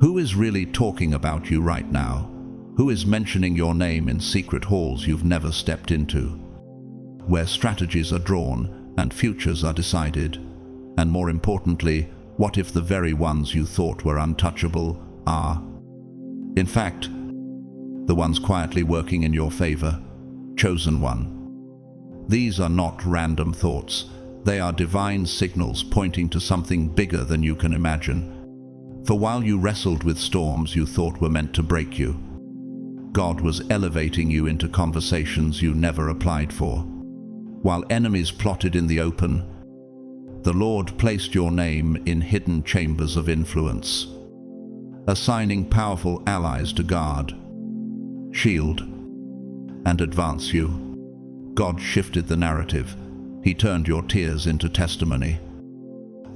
Who is really talking about you right now? Who is mentioning your name in secret halls you've never stepped into? Where strategies are drawn and futures are decided. And more importantly, what if the very ones you thought were untouchable are, in fact, the ones quietly working in your favor? Chosen one. These are not random thoughts. They are divine signals pointing to something bigger than you can imagine. For while you wrestled with storms you thought were meant to break you, God was elevating you into conversations you never applied for. While enemies plotted in the open, the Lord placed your name in hidden chambers of influence, assigning powerful allies to guard, shield, and advance you. God shifted the narrative. He turned your tears into testimony,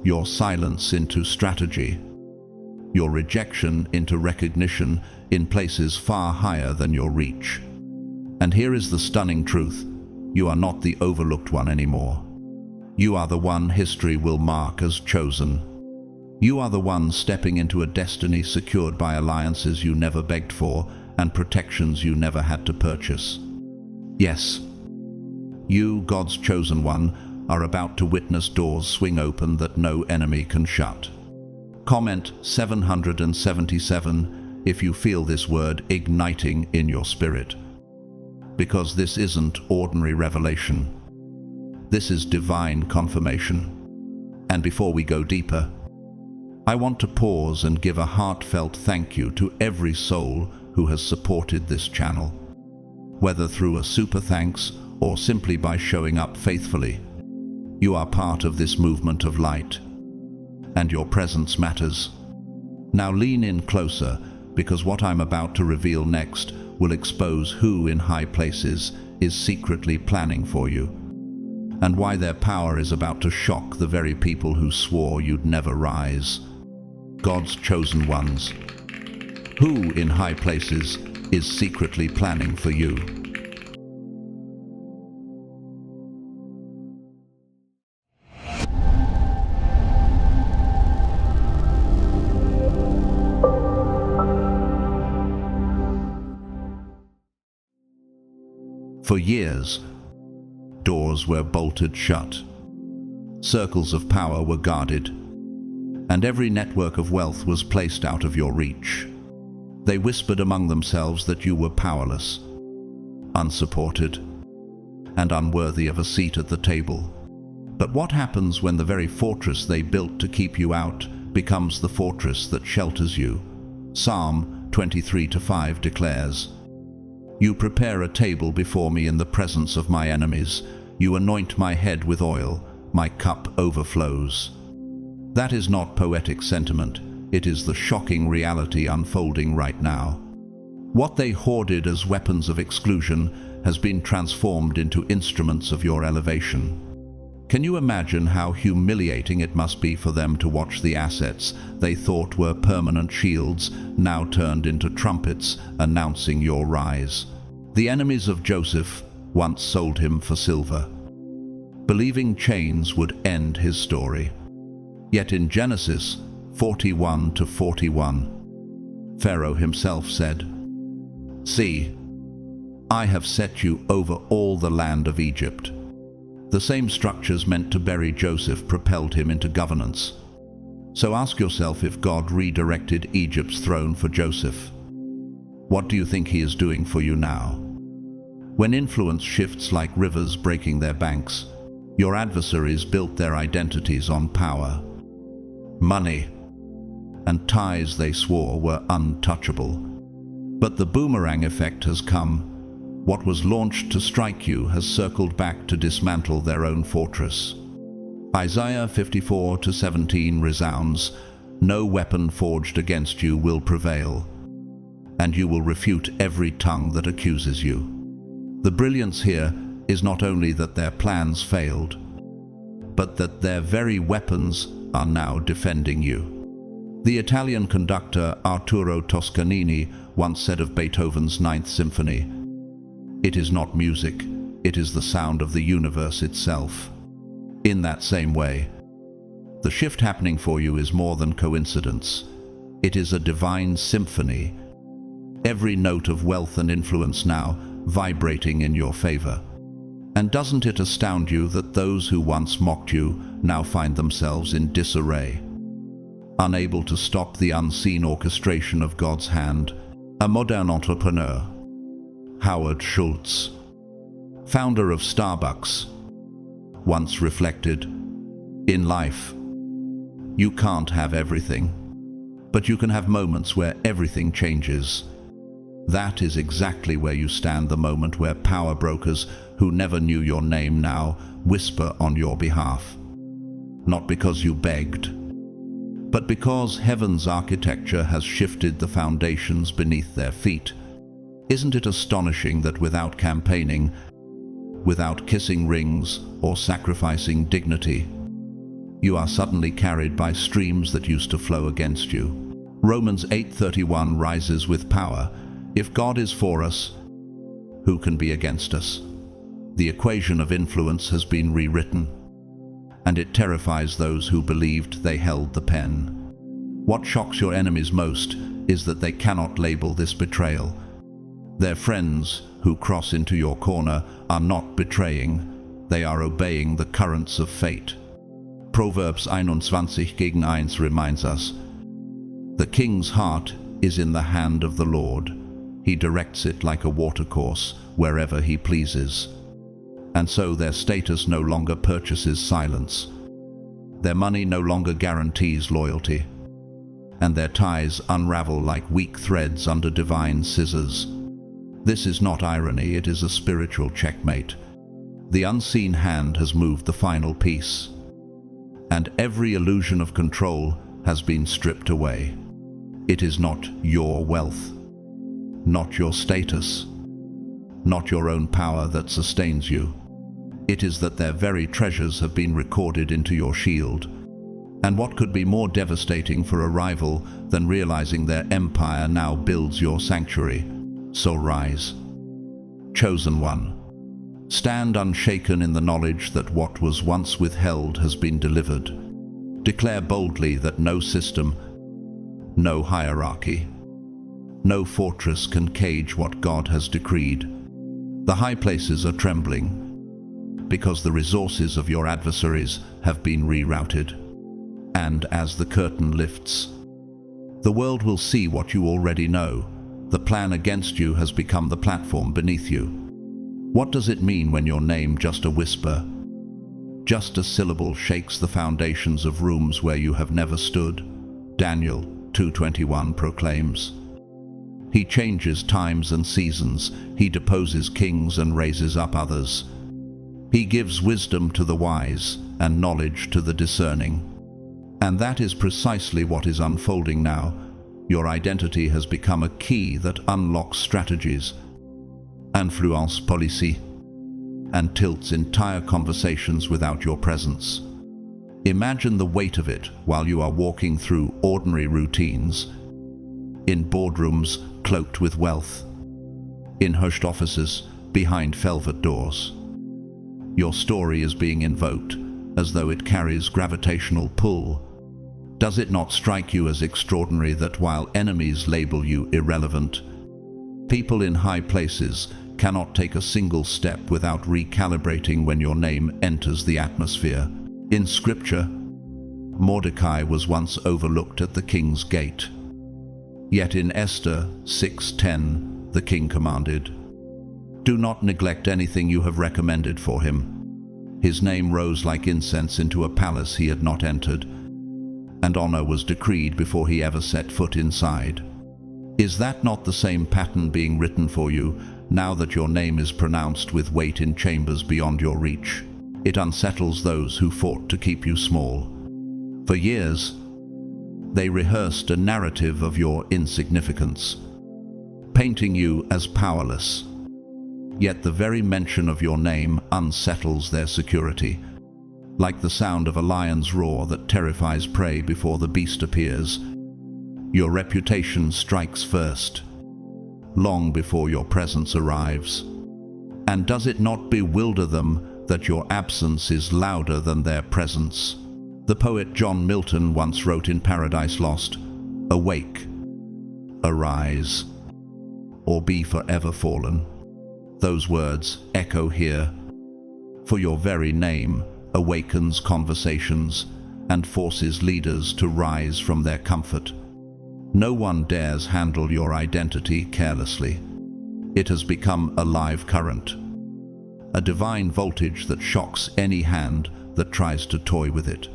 your silence into strategy, your rejection into recognition in places far higher than your reach. And here is the stunning truth. You are not the overlooked one anymore. You are the one history will mark as chosen. You are the one stepping into a destiny secured by alliances you never begged for and protections you never had to purchase. Yes, you, God's chosen one, are about to witness doors swing open that no enemy can shut. Comment 777 if you feel this word igniting in your spirit. Because this isn't ordinary revelation. This is divine confirmation. And before we go deeper, I want to pause and give a heartfelt thank you to every soul who has supported this channel. Whether through a super thanks or simply by showing up faithfully, you are part of this movement of light. And your presence matters. Now lean in closer, because what I'm about to reveal next will expose who in high places is secretly planning for you, and why their power is about to shock the very people who swore you'd never rise. God's chosen ones. Who in high places is secretly planning for you? For years, doors were bolted shut, circles of power were guarded, and every network of wealth was placed out of your reach. They whispered among themselves that you were powerless, unsupported, and unworthy of a seat at the table. But what happens when the very fortress they built to keep you out becomes the fortress that shelters you? Psalm 23:5 declares, "You prepare a table before me in the presence of my enemies. You anoint my head with oil, my cup overflows." That is not poetic sentiment. It is the shocking reality unfolding right now. What they hoarded as weapons of exclusion has been transformed into instruments of your elevation. Can you imagine how humiliating it must be for them to watch the assets they thought were permanent shields now turned into trumpets announcing your rise? The enemies of Joseph once sold him for silver, believing chains would end his story. Yet in Genesis 41:41, Pharaoh himself said, "See, I have set you over all the land of Egypt." The same structures meant to bury Joseph propelled him into governance. So ask yourself, if God redirected Egypt's throne for Joseph, what do you think he is doing for you now? When influence shifts like rivers breaking their banks, your adversaries built their identities on power, money, and ties they swore were untouchable. But the boomerang effect has come. What was launched to strike you has circled back to dismantle their own fortress. Isaiah 54:17 resounds, "No weapon forged against you will prevail, and you will refute every tongue that accuses you." The brilliance here is not only that their plans failed, but that their very weapons are now defending you. The Italian conductor Arturo Toscanini once said of Beethoven's Ninth Symphony, "It is not music, it is the sound of the universe itself." In that same way, the shift happening for you is more than coincidence. It is a divine symphony, every note of wealth and influence now vibrating in your favor. And doesn't it astound you that those who once mocked you now find themselves in disarray, unable to stop the unseen orchestration of God's hand? A modern entrepreneur, Howard Schultz, founder of Starbucks, once reflected, "In life, you can't have everything, but you can have moments where everything changes." That is exactly where you stand the moment where power brokers who never knew your name now whisper on your behalf. Not because you begged, but because heaven's architecture has shifted the foundations beneath their feet. Isn't it astonishing that without campaigning, without kissing rings or sacrificing dignity, you are suddenly carried by streams that used to flow against you? Romans 8:31 rises with power. If God is for us, who can be against us? The equation of influence has been rewritten, and it terrifies those who believed they held the pen. What shocks your enemies most is that they cannot label this betrayal. Their friends who cross into your corner are not betraying, they are obeying the currents of fate. Proverbs 21:1 reminds us, "The king's heart is in the hand of the Lord. He directs it like a watercourse wherever he pleases." And so their status no longer purchases silence. Their money no longer guarantees loyalty. And their ties unravel like weak threads under divine scissors. This is not irony, it is a spiritual checkmate. The unseen hand has moved the final piece, and every illusion of control has been stripped away. It is not your wealth, not your status, not your own power that sustains you. It is that their very treasures have been recorded into your shield. And what could be more devastating for a rival than realizing their empire now builds your sanctuary? So rise, chosen one. Stand unshaken in the knowledge that what was once withheld has been delivered. Declare boldly that no system, no hierarchy, no fortress can cage what God has decreed. The high places are trembling because the resources of your adversaries have been rerouted. And as the curtain lifts, the world will see what you already know. The plan against you has become the platform beneath you. What does it mean when your name, just a whisper, just a syllable, shakes the foundations of rooms where you have never stood? Daniel 2:21 proclaims, "He changes times and seasons. He deposes kings and raises up others. He gives wisdom to the wise and knowledge to the discerning." And that is precisely what is unfolding now. Your identity has become a key that unlocks strategies, influence policy, and tilts entire conversations without your presence. Imagine the weight of it while you are walking through ordinary routines, in boardrooms cloaked with wealth, in hushed offices behind velvet doors. Your story is being invoked as though it carries gravitational pull. Does it not strike you as extraordinary that while enemies label you irrelevant, people in high places cannot take a single step without recalibrating when your name enters the atmosphere? In Scripture, Mordecai was once overlooked at the king's gate. Yet in Esther 6:10, the king commanded, "Do not neglect anything you have recommended for him." His name rose like incense into a palace he had not entered, and honor was decreed before he ever set foot inside. Is that not the same pattern being written for you, now that your name is pronounced with weight in chambers beyond your reach? It unsettles those who fought to keep you small. For years, they rehearsed a narrative of your insignificance, painting you as powerless. Yet the very mention of your name unsettles their security. Like the sound of a lion's roar that terrifies prey before the beast appears, your reputation strikes first, long before your presence arrives. And does it not bewilder them that your absence is louder than their presence? The poet John Milton once wrote in Paradise Lost, Awake, arise, or be forever fallen. Those words echo here, for your very name awakens conversations and forces leaders to rise from their comfort. No one dares handle your identity carelessly. It has become a live current, a divine voltage that shocks any hand that tries to toy with it.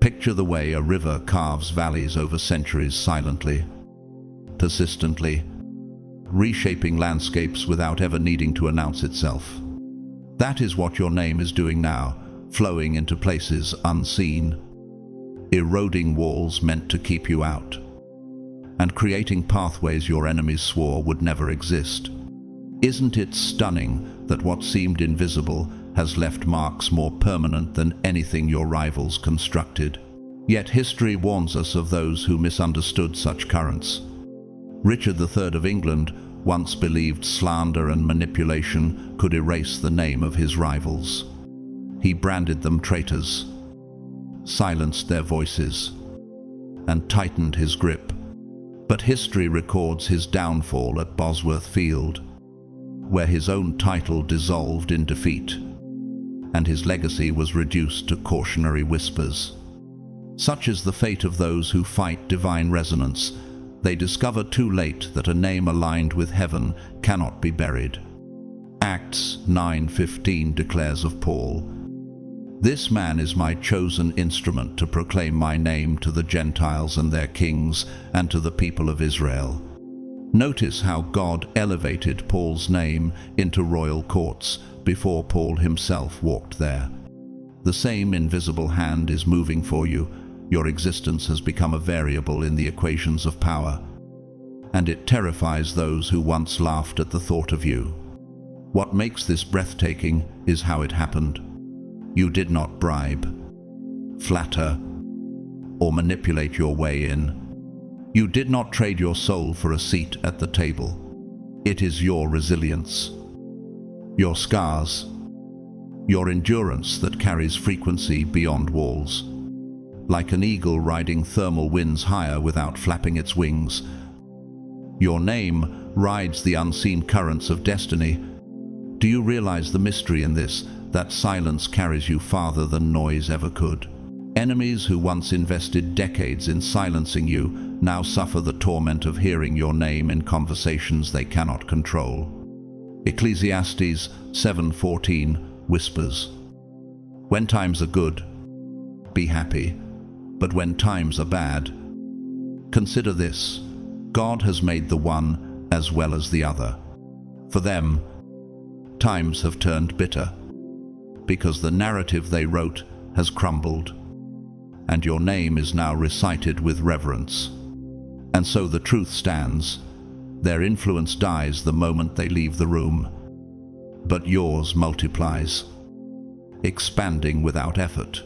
Picture the way a river carves valleys over centuries silently, persistently, reshaping landscapes without ever needing to announce itself. That is what your name is doing now, flowing into places unseen, eroding walls meant to keep you out, and creating pathways your enemies swore would never exist. Isn't it stunning that what seemed invisible has left marks more permanent than anything your rivals constructed? Yet history warns us of those who misunderstood such currents. Richard III of England once believed slander and manipulation could erase the name of his rivals. He branded them traitors, silenced their voices, and tightened his grip. But history records his downfall at Bosworth Field, where his own title dissolved in defeat, and his legacy was reduced to cautionary whispers. Such is the fate of those who fight divine resonance. They discover too late that a name aligned with heaven cannot be buried. Acts 9:15 declares of Paul, "This man is my chosen instrument to proclaim my name to the Gentiles and their kings and to the people of Israel." Notice how God elevated Paul's name into royal courts before Paul himself walked there. The same invisible hand is moving for you. Your existence has become a variable in the equations of power, and it terrifies those who once laughed at the thought of you. What makes this breathtaking is how it happened. You did not bribe, flatter, or manipulate your way in. You did not trade your soul for a seat at the table. It is your resilience, your scars, your endurance that carries frequency beyond walls. Like an eagle riding thermal winds higher without flapping its wings, your name rides the unseen currents of destiny. Do you realize the mystery in this? That silence carries you farther than noise ever could. Enemies who once invested decades in silencing you now suffer the torment of hearing your name in conversations they cannot control. Ecclesiastes 7:14 whispers, "When times are good, be happy, but when times are bad, consider this: God has made the one as well as the other. For them, times have turned bitter, because the narrative they wrote has crumbled, and your name is now recited with reverence. And so the truth stands. Their influence dies the moment they leave the room, but yours multiplies, expanding without effort,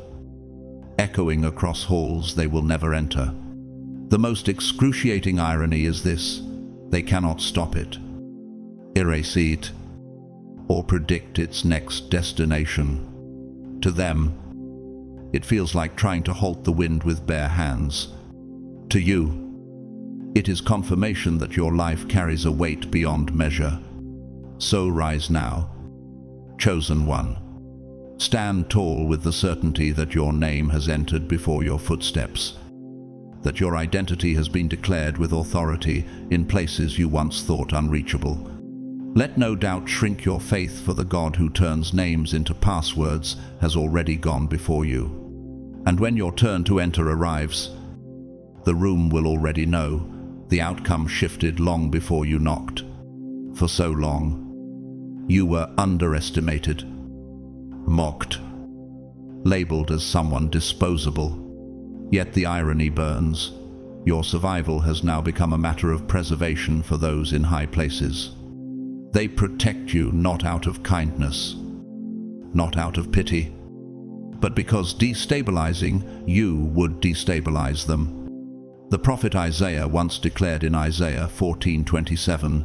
echoing across halls they will never enter. The most excruciating irony is this: they cannot stop it, erase it, or predict its next destination. To them, it feels like trying to halt the wind with bare hands. To you, it is confirmation that your life carries a weight beyond measure. So rise now, chosen one. Stand tall with the certainty that your name has entered before your footsteps, that your identity has been declared with authority in places you once thought unreachable. Let no doubt shrink your faith, for the God who turns names into passwords has already gone before you. And when your turn to enter arrives, the room will already know the outcome shifted long before you knocked. For so long, you were underestimated, mocked, labeled as someone disposable. Yet the irony burns. Your survival has now become a matter of preservation for those in high places. They protect you not out of kindness, not out of pity, but because destabilizing you would destabilize them. The prophet Isaiah once declared in Isaiah 14:27,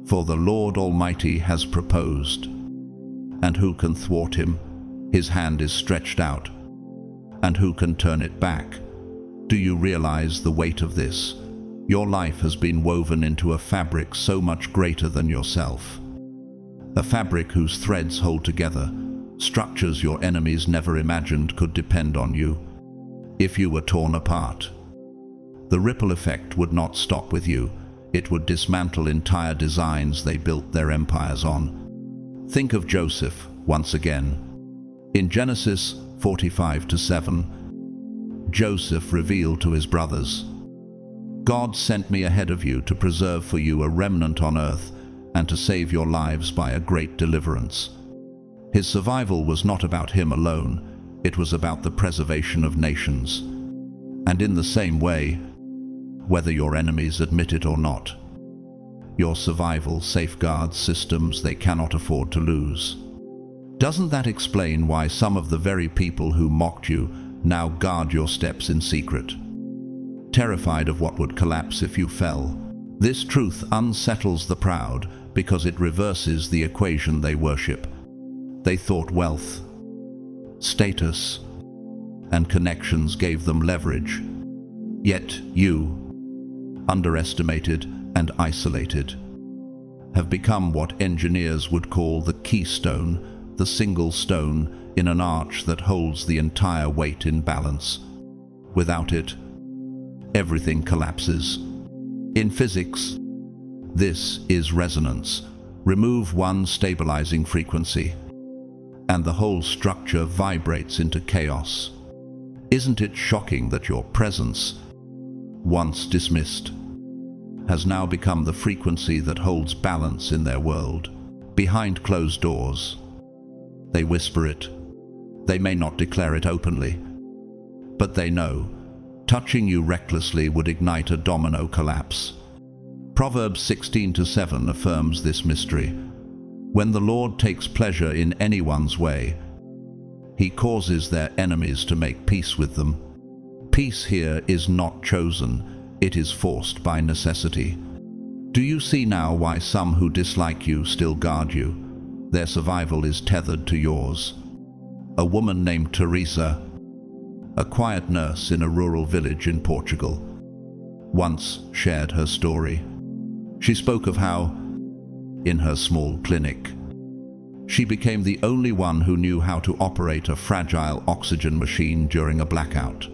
"For the Lord Almighty has proposed, and who can thwart him? His hand is stretched out, and who can turn it back? Do you realize the weight of this? Your life has been woven into a fabric so much greater than yourself. A fabric whose threads hold together structures your enemies never imagined could depend on you. If you were torn apart, the ripple effect would not stop with you. It would dismantle entire designs they built their empires on. Think of Joseph once again. In Genesis 45-7, Joseph revealed to his brothers, "God sent me ahead of you to preserve for you a remnant on earth and to save your lives by a great deliverance." His survival was not about him alone, it was about the preservation of nations. And in the same way, whether your enemies admit it or not, your survival safeguards systems they cannot afford to lose. Doesn't that explain why some of the very people who mocked you now guard your steps in secret, terrified of what would collapse if you fell? This truth unsettles the proud because it reverses the equation they worship. They thought wealth, status, and connections gave them leverage. Yet you, underestimated and isolated, have become what engineers would call the keystone, the single stone in an arch that holds the entire weight in balance. Without it, everything collapses. In physics, this is resonance. Remove one stabilizing frequency, and the whole structure vibrates into chaos. Isn't it shocking that your presence, once dismissed, has now become the frequency that holds balance in their world? Behind closed doors, they whisper it. They may not declare it openly, but they know touching you recklessly would ignite a domino collapse. Proverbs 16-7 affirms this mystery. When the Lord takes pleasure in anyone's way, He causes their enemies to make peace with them. Peace here is not chosen, it is forced by necessity. Do you see now why some who dislike you still guard you? Their survival is tethered to yours. A woman named Teresa, a quiet nurse in a rural village in Portugal, once shared her story. She spoke of how, in her small clinic, she became the only one who knew how to operate a fragile oxygen machine during a blackout.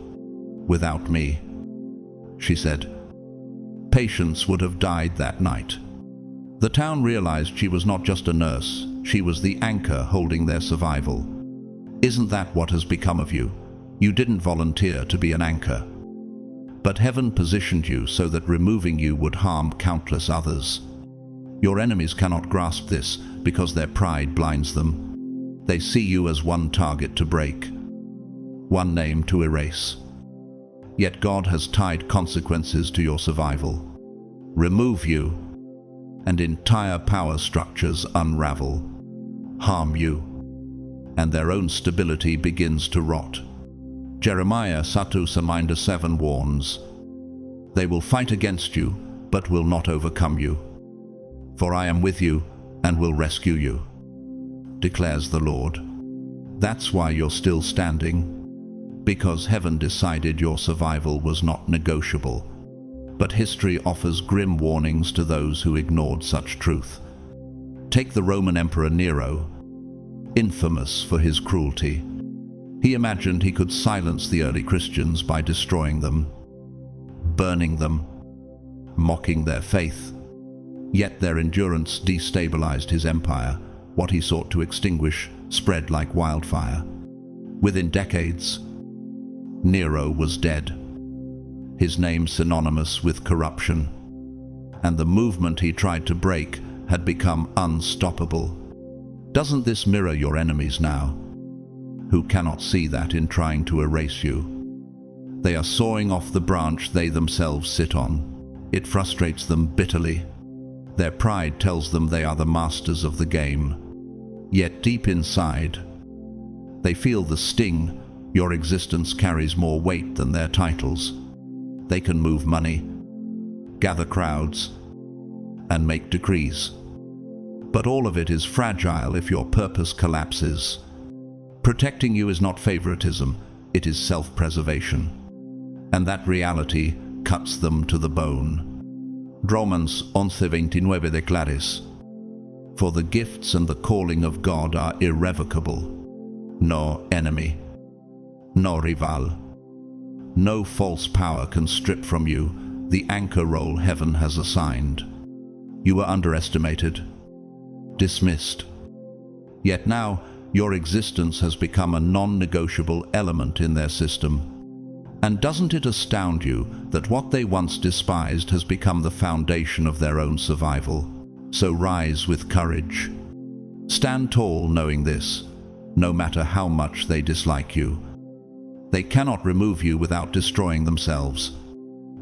"Without me," she said, "patients would have died that night." The town realized she was not just a nurse, she was the anchor holding their survival. Isn't that what has become of you? You didn't volunteer to be an anchor, but heaven positioned you so that removing you would harm countless others. Your enemies cannot grasp this because their pride blinds them. They see you as one target to break, one name to erase. Yet God has tied consequences to your survival. Remove you, and entire power structures unravel. Harm you, and their own stability begins to rot. Jeremiah 1:7 warns, "They will fight against you, but will not overcome you. For I am with you and will rescue you," declares the Lord. That's why you're still standing, because heaven decided your survival was not negotiable. But history offers grim warnings to those who ignored such truth. Take the Roman Emperor Nero, infamous for his cruelty. He imagined he could silence the early Christians by destroying them, burning them, mocking their faith. Yet their endurance destabilized his empire. What he sought to extinguish spread like wildfire. Within decades, Nero was dead, his name synonymous with corruption, and the movement he tried to break had become unstoppable. Doesn't this mirror your enemies now, who cannot see that in trying to erase you? They are sawing off the branch they themselves sit on. It frustrates them bitterly. Their pride tells them they are the masters of the game. Yet deep inside, they feel the sting. Your existence carries more weight than their titles. They can move money, gather crowds, and make decrees. But all of it is fragile if your purpose collapses. Protecting you is not favoritism, it is self-preservation. and that reality cuts them to the bone. Romans 11:29 declares, "For the gifts and the calling of God are irrevocable. No enemy, no rival, no false power can strip from you the anchor role heaven has assigned. You were underestimated, dismissed. Yet now your existence has become a non-negotiable element in their system. And doesn't it astound you that what they once despised has become the foundation of their own survival? So rise with courage. Stand tall knowing this, no matter how much they dislike you. They cannot remove you without destroying themselves.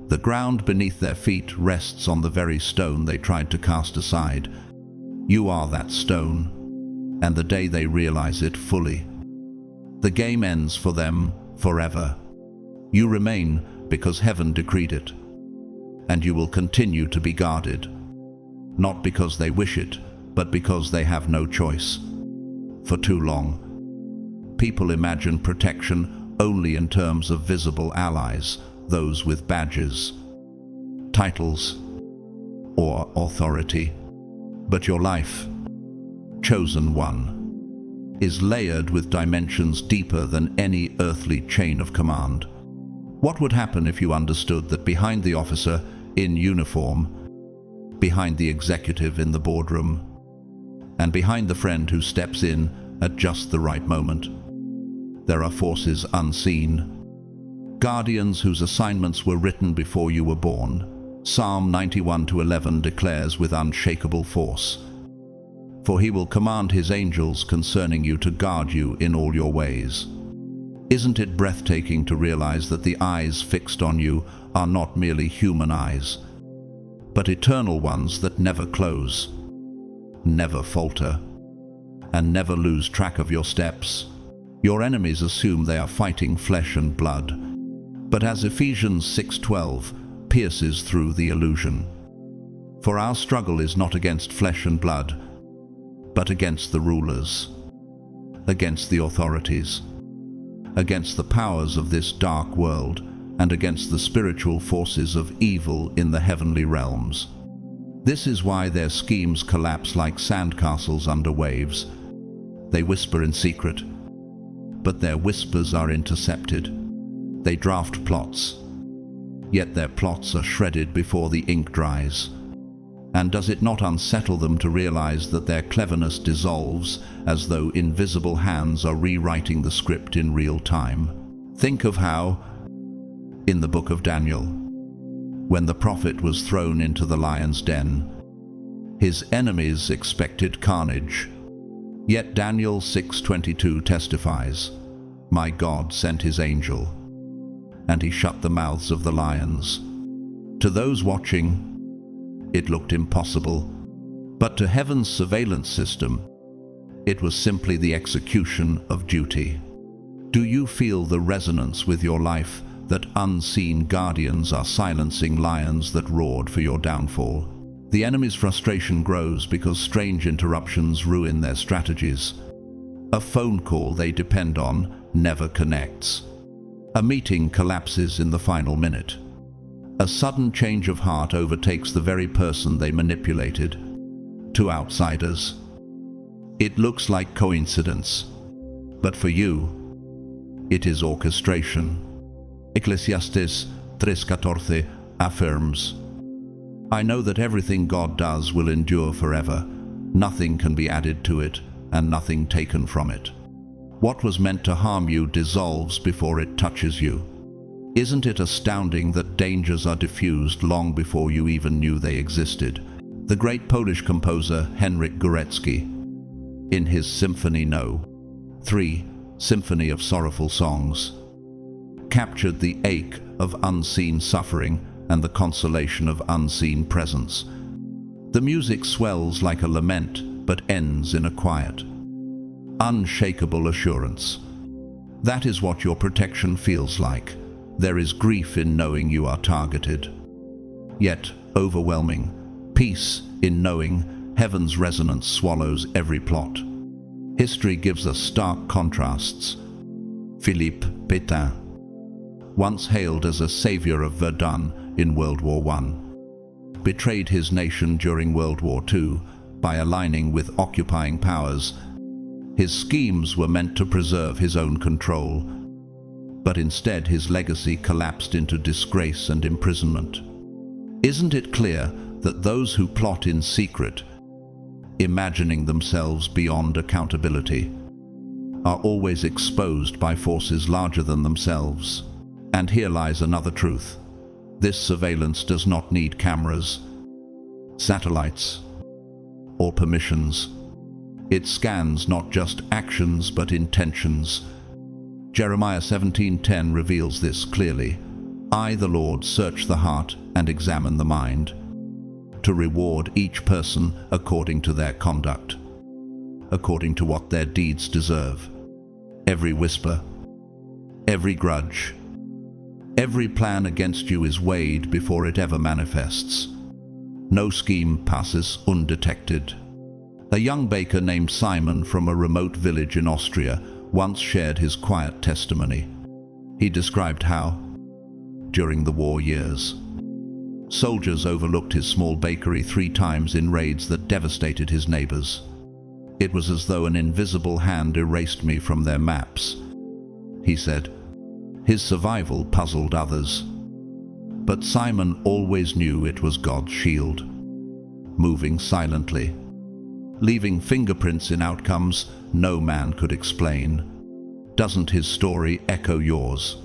The ground beneath their feet rests on the very stone they tried to cast aside. You are that stone, and the day they realize it fully, the game ends for them forever. You remain because heaven decreed it, and you will continue to be guarded, not because they wish it, but because they have no choice. For too long, people imagine protection only in terms of visible allies, those with badges, titles, or authority. But your life, chosen one, is layered with dimensions deeper than any earthly chain of command. What would happen if you understood that behind the officer in uniform, behind the executive in the boardroom, and behind the friend who steps in at just the right moment, there are forces unseen, guardians whose assignments were written before you were born? Psalm 91:11 declares with unshakable force, "For he will command his angels concerning you to guard you in all your ways." Isn't it breathtaking to realize that the eyes fixed on you are not merely human eyes, but eternal ones that never close, never falter, and never lose track of your steps? Your enemies assume they are fighting flesh and blood, but as Ephesians 6:12 pierces through the illusion, "For our struggle is not against flesh and blood, but against the rulers, against the authorities, against the powers of this dark world, and against the spiritual forces of evil in the heavenly realms." This is why their schemes collapse like sandcastles under waves. They whisper in secret, but their whispers are intercepted. They draft plots, yet their plots are shredded before the ink dries. And does it not unsettle them to realize that their cleverness dissolves as though invisible hands are rewriting the script in real time? Think of how, in the book of Daniel, when the prophet was thrown into the lion's den, his enemies expected carnage. Yet Daniel 6:22 testifies, "My God sent his angel, and he shut the mouths of the lions." To those watching, it looked impossible, but to heaven's surveillance system, it was simply the execution of duty. Do you feel the resonance with your life that unseen guardians are silencing lions that roared for your downfall? The enemy's frustration grows because strange interruptions ruin their strategies. A phone call they depend on never connects. A meeting collapses in the final minute. A sudden change of heart overtakes the very person they manipulated. To outsiders, it looks like coincidence, but for you, it is orchestration. Ecclesiastes 3:14 affirms, "I know that everything God does will endure forever. Nothing can be added to it, and nothing taken from it." What was meant to harm you dissolves before it touches you. Isn't it astounding that dangers are diffused long before you even knew they existed? The great Polish composer Henryk Górecki, in his Symphony No. 3, Symphony of Sorrowful Songs, captured the ache of unseen suffering and the consolation of unseen presence. The music swells like a lament, but ends in a quiet, unshakable assurance. That is what your protection feels like. There is grief in knowing you are targeted, yet overwhelming peace in knowing heaven's resonance swallows every plot. History gives us stark contrasts. Philippe Pétain, once hailed as a savior of Verdun in World War I, betrayed his nation during World War II by aligning with occupying powers. His schemes were meant to preserve his own control, but instead his legacy collapsed into disgrace and imprisonment. Isn't it clear that those who plot in secret, imagining themselves beyond accountability, are always exposed by forces larger than themselves? And here lies another truth. This surveillance does not need cameras, satellites, or permissions. It scans not just actions but intentions. Jeremiah 17:10 reveals this clearly. I, the Lord, search the heart and examine the mind, to reward each person according to their conduct, according to what their deeds deserve. Every whisper, every grudge, every plan against you is weighed before it ever manifests. No scheme passes undetected. A young baker named Simon from a remote village in Austria once shared his quiet testimony. He described how, during the war years, soldiers overlooked his small bakery 3 times in raids that devastated his neighbors. It was as though an invisible hand erased me from their maps, he said. His survival puzzled others, but Simon always knew it was God's shield, moving silently, leaving fingerprints in outcomes no man could explain. Doesn't his story echo yours,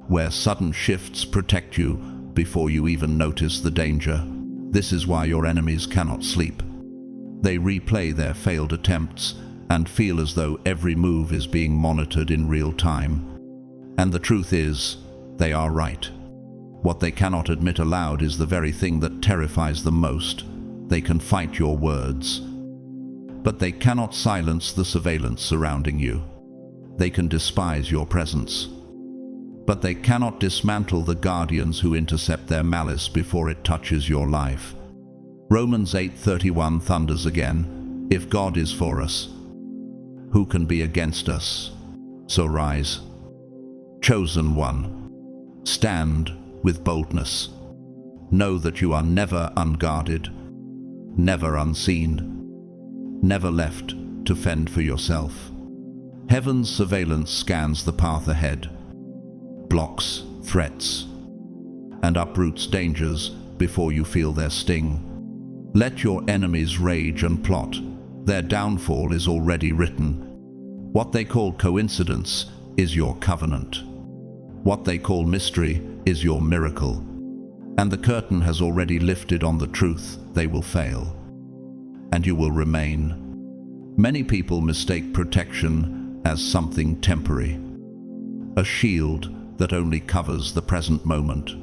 where sudden shifts protect you before you even notice the danger? This is why your enemies cannot sleep. They replay their failed attempts and feel as though every move is being monitored in real time. And the truth is, they are right. What they cannot admit aloud is the very thing that terrifies them most. They can fight your words, but they cannot silence the surveillance surrounding you. They can despise your presence, but they cannot dismantle the guardians who intercept their malice before it touches your life. Romans 8:31 thunders again, if God is for us, who can be against us? So rise, chosen one, stand with boldness. Know that you are never unguarded, never unseen, never left to fend for yourself. Heaven's surveillance scans the path ahead, blocks threats, and uproots dangers before you feel their sting. Let your enemies rage and plot. Their downfall is already written. What they call coincidence is your covenant. What they call mystery is your miracle. And the curtain has already lifted on the truth. They will fail, and you will remain. Many people mistake protection as something temporary, a shield that only covers the present moment.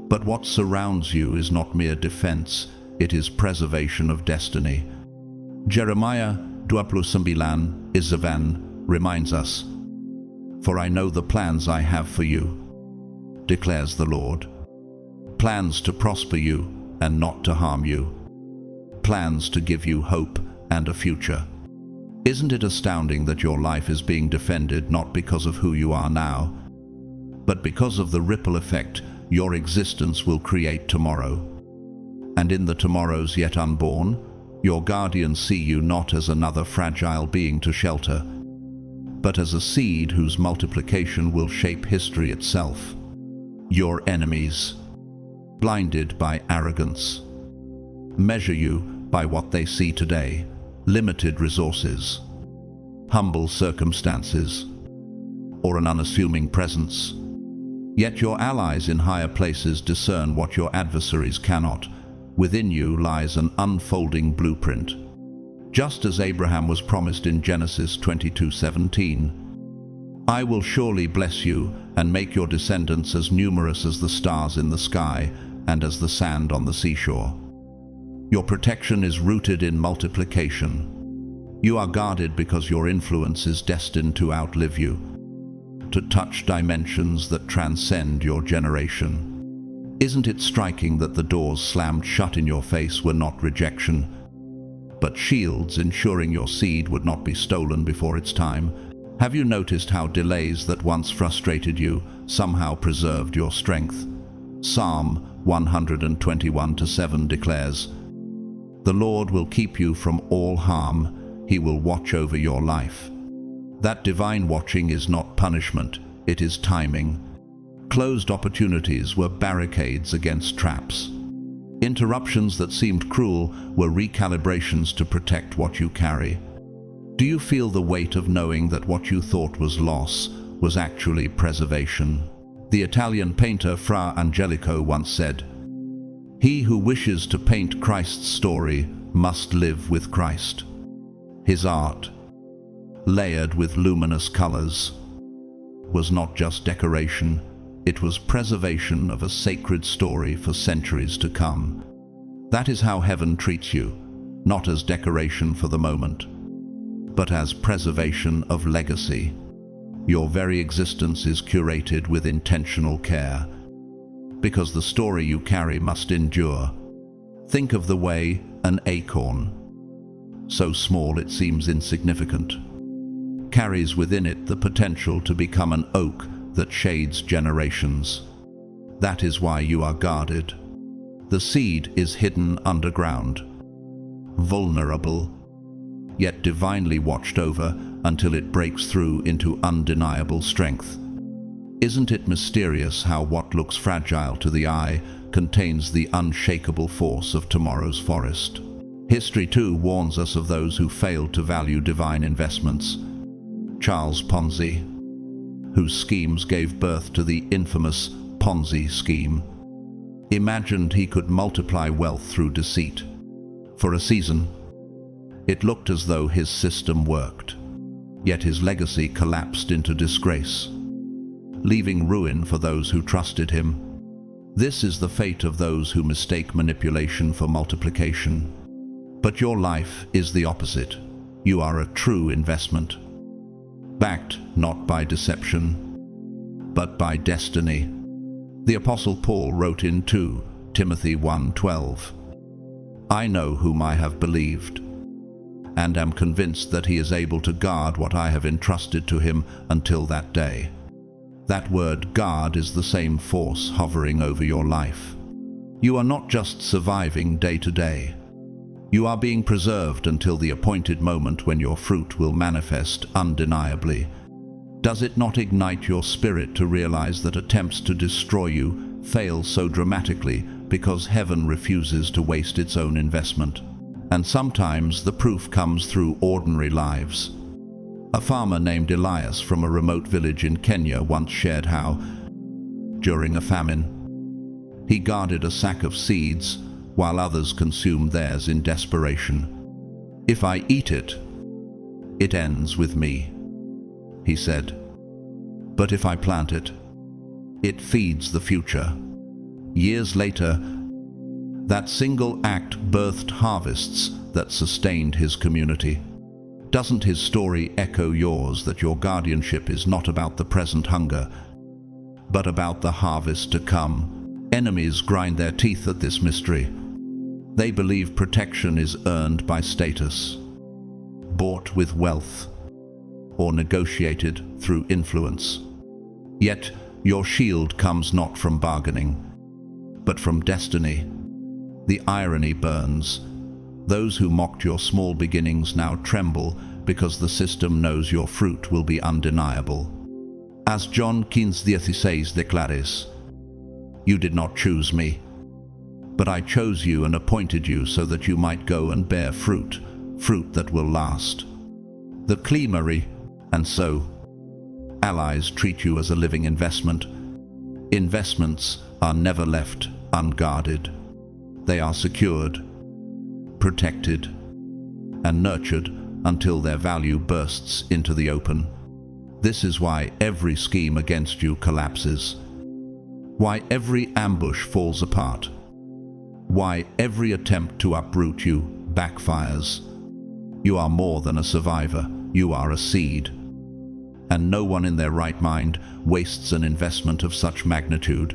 But what surrounds you is not mere defense, it is preservation of destiny. Jeremiah 29:7 reminds us, for I know the plans I have for you, declares the Lord. Plans to prosper you and not to harm you. Plans to give you hope and a future. Isn't it astounding that your life is being defended not because of who you are now, but because of the ripple effect your existence will create tomorrow? And in the tomorrows yet unborn, your guardians see you not as another fragile being to shelter, but as a seed whose multiplication will shape history itself. Your enemies, blinded by arrogance, measure you by what they see today: limited resources, humble circumstances, or an unassuming presence. Yet your allies in higher places discern what your adversaries cannot. Within you lies an unfolding blueprint. Just as Abraham was promised in Genesis 22:17, I will surely bless you and make your descendants as numerous as the stars in the sky and as the sand on the seashore. Your protection is rooted in multiplication. You are guarded because your influence is destined to outlive you, to touch dimensions that transcend your generation. Isn't it striking that the doors slammed shut in your face were not rejection, but shields ensuring your seed would not be stolen before its time? Have you noticed how delays that once frustrated you somehow preserved your strength? Psalm 121:7 declares, "The Lord will keep you from all harm. He will watch over your life." That divine watching is not punishment, it is timing. Closed opportunities were barricades against traps. Interruptions that seemed cruel were recalibrations to protect what you carry. Do you feel the weight of knowing that what you thought was loss was actually preservation? The Italian painter Fra Angelico once said, "He who wishes to paint Christ's story must live with Christ." His art, layered with luminous colors, was not just decoration, it was preservation of a sacred story for centuries to come. That is how heaven treats you, not as decoration for the moment, but as preservation of legacy. Your very existence is curated with intentional care, because the story you carry must endure. Think of the way an acorn, so small it seems insignificant, carries within it the potential to become an oak that shades generations. That is why you are guarded. The seed is hidden underground, vulnerable, yet divinely watched over until it breaks through into undeniable strength. Isn't it mysterious how what looks fragile to the eye contains the unshakable force of tomorrow's forest? History too warns us of those who failed to value divine investments. Charles Ponzi, whose schemes gave birth to the infamous Ponzi scheme, imagined he could multiply wealth through deceit. For a season, it looked as though his system worked, yet his legacy collapsed into disgrace, leaving ruin for those who trusted him. This is the fate of those who mistake manipulation for multiplication. But your life is the opposite. You are a true investment, backed not by deception, but by destiny. The Apostle Paul wrote in 2 Timothy 1:12, "I know whom I have believed, and am convinced that he is able to guard what I have entrusted to him until that day." That word guard is the same force hovering over your life. You are not just surviving day to day. You are being preserved until the appointed moment when your fruit will manifest undeniably. Does it not ignite your spirit to realize that attempts to destroy you fail so dramatically because heaven refuses to waste its own investment? And sometimes the proof comes through ordinary lives. A farmer named Elias from a remote village in Kenya once shared how, during a famine, he guarded a sack of seeds while others consumed theirs in desperation. "If I eat it, it ends with me," he said. "But if I plant it, it feeds the future." Years later, that single act birthed harvests that sustained his community. Doesn't his story echo yours, that your guardianship is not about the present hunger, but about the harvest to come? Enemies grind their teeth at this mystery. They believe protection is earned by status, bought with wealth, or negotiated through influence. Yet your shield comes not from bargaining, but from destiny. The irony burns. Those who mocked your small beginnings now tremble because the system knows your fruit will be undeniable. As John 15:16 declares, "You did not choose me, but I chose you and appointed you so that you might go and bear fruit, fruit that will last." The Cleamery, and so, allies treat you as a living investment. Investments are never left unguarded. They are secured, protected, and nurtured until their value bursts into the open. This is why every scheme against you collapses, why every ambush falls apart, why every attempt to uproot you backfires. You are more than a survivor, you are a seed. And no one in their right mind wastes an investment of such magnitude.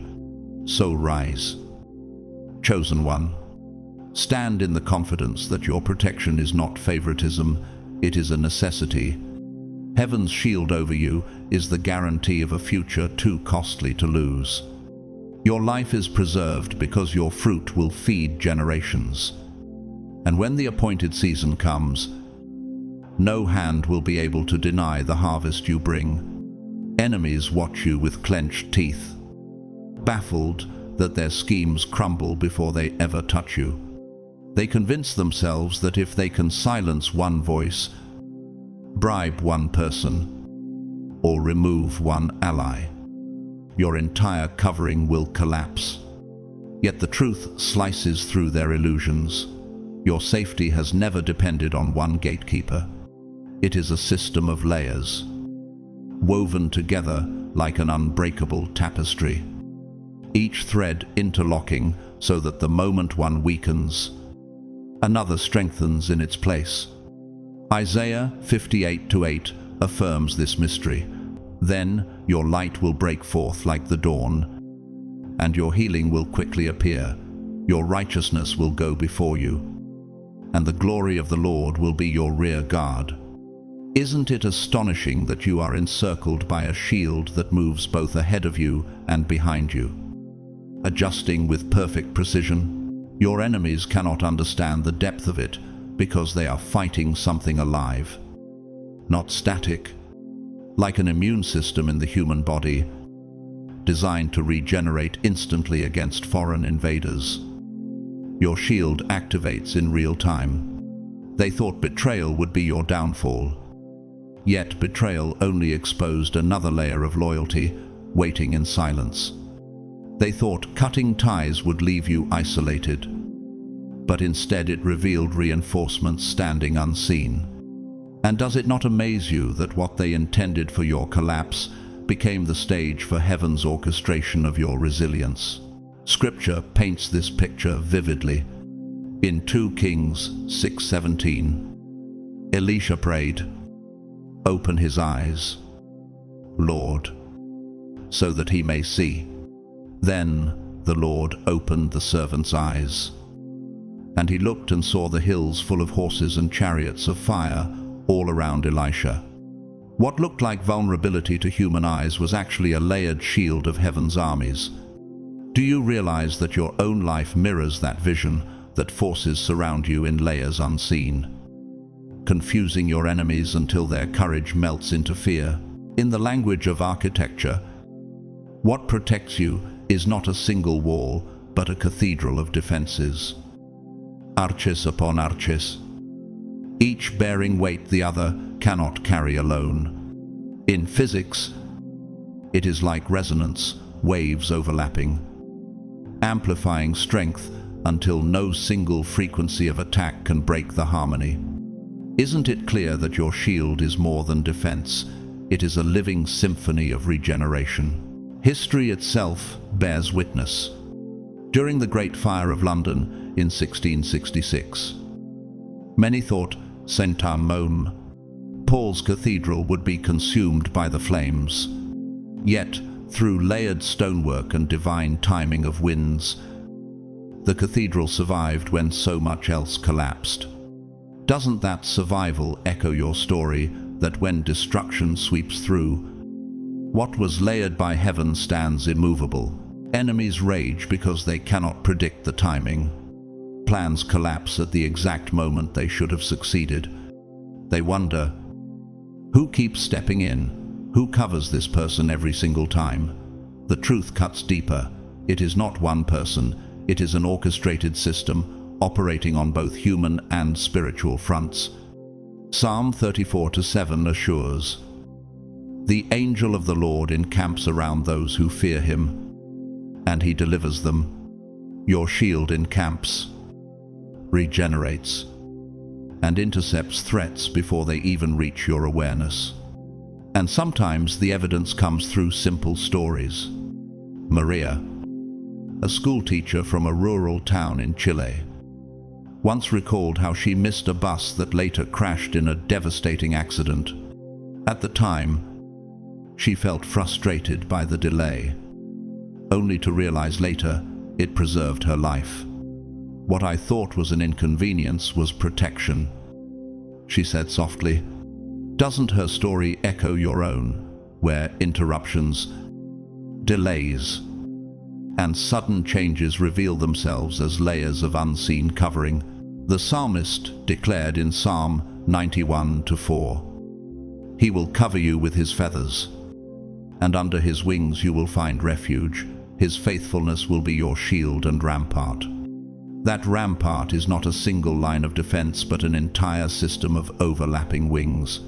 So rise. Chosen one, stand in the confidence that your protection is not favoritism, it is a necessity. Heaven's shield over you is the guarantee of a future too costly to lose. Your life is preserved because your fruit will feed generations. And when the appointed season comes, no hand will be able to deny the harvest you bring. Enemies watch you with clenched teeth, baffled that their schemes crumble before they ever touch you. They convince themselves that if they can silence one voice, bribe one person, or remove one ally, your entire covering will collapse. Yet the truth slices through their illusions. Your safety has never depended on one gatekeeper. It is a system of layers, woven together like an unbreakable tapestry, each thread interlocking so that the moment one weakens, another strengthens in its place. Isaiah 58:8 affirms this mystery. Then your light will break forth like the dawn, and your healing will quickly appear. Your righteousness will go before you, and the glory of the Lord will be your rear guard. Isn't it astonishing that you are encircled by a shield that moves both ahead of you and behind you, adjusting with perfect precision? Your enemies cannot understand the depth of it because they are fighting something alive, not static, like an immune system in the human body, designed to regenerate instantly against foreign invaders. Your shield activates in real time. They thought betrayal would be your downfall. Yet betrayal only exposed another layer of loyalty, waiting in silence. They thought cutting ties would leave you isolated, but instead it revealed reinforcements standing unseen. And does it not amaze you that what they intended for your collapse became the stage for heaven's orchestration of your resilience? Scripture paints this picture vividly. In 2 Kings 6:17, Elisha prayed, "Open his eyes, Lord, so that he may see." Then the Lord opened the servant's eyes, and he looked and saw the hills full of horses and chariots of fire all around Elisha. What looked like vulnerability to human eyes was actually a layered shield of heaven's armies. Do you realize that your own life mirrors that vision, that forces surround you in layers unseen, confusing your enemies until their courage melts into fear? In the language of architecture, what protects you is not a single wall, but a cathedral of defenses. Arches upon arches, each bearing weight the other cannot carry alone. In physics, it is like resonance, waves overlapping, amplifying strength until no single frequency of attack can break the harmony. Isn't it clear that your shield is more than defense? It is a living symphony of regeneration. History itself bears witness. During the Great Fire of London in 1666, many thought St. Armone, Paul's cathedral, would be consumed by the flames. Yet, through layered stonework and divine timing of winds, the cathedral survived when so much else collapsed. Doesn't that survival echo your story, that when destruction sweeps through, what was layered by heaven stands immovable? Enemies rage because they cannot predict the timing. Plans collapse at the exact moment they should have succeeded. They wonder, who keeps stepping in? Who covers this person every single time? The truth cuts deeper. It is not one person. It is an orchestrated system operating on both human and spiritual fronts. Psalm 34:7 assures, "The angel of the Lord encamps around those who fear him, and he delivers them." Your shield encamps, regenerates, and intercepts threats before they even reach your awareness. And sometimes the evidence comes through simple stories. Maria, a school teacher from a rural town in Chile, once recalled how she missed a bus that later crashed in a devastating accident. At the time, she felt frustrated by the delay, only to realize later it preserved her life. "What I thought was an inconvenience was protection," she said softly. Doesn't her story echo your own, where interruptions, delays, and sudden changes reveal themselves as layers of unseen covering? The psalmist declared in Psalm 91:4, "He will cover you with his feathers, and under his wings you will find refuge. His faithfulness will be your shield and rampart." That rampart is not a single line of defense, but an entire system of overlapping wings.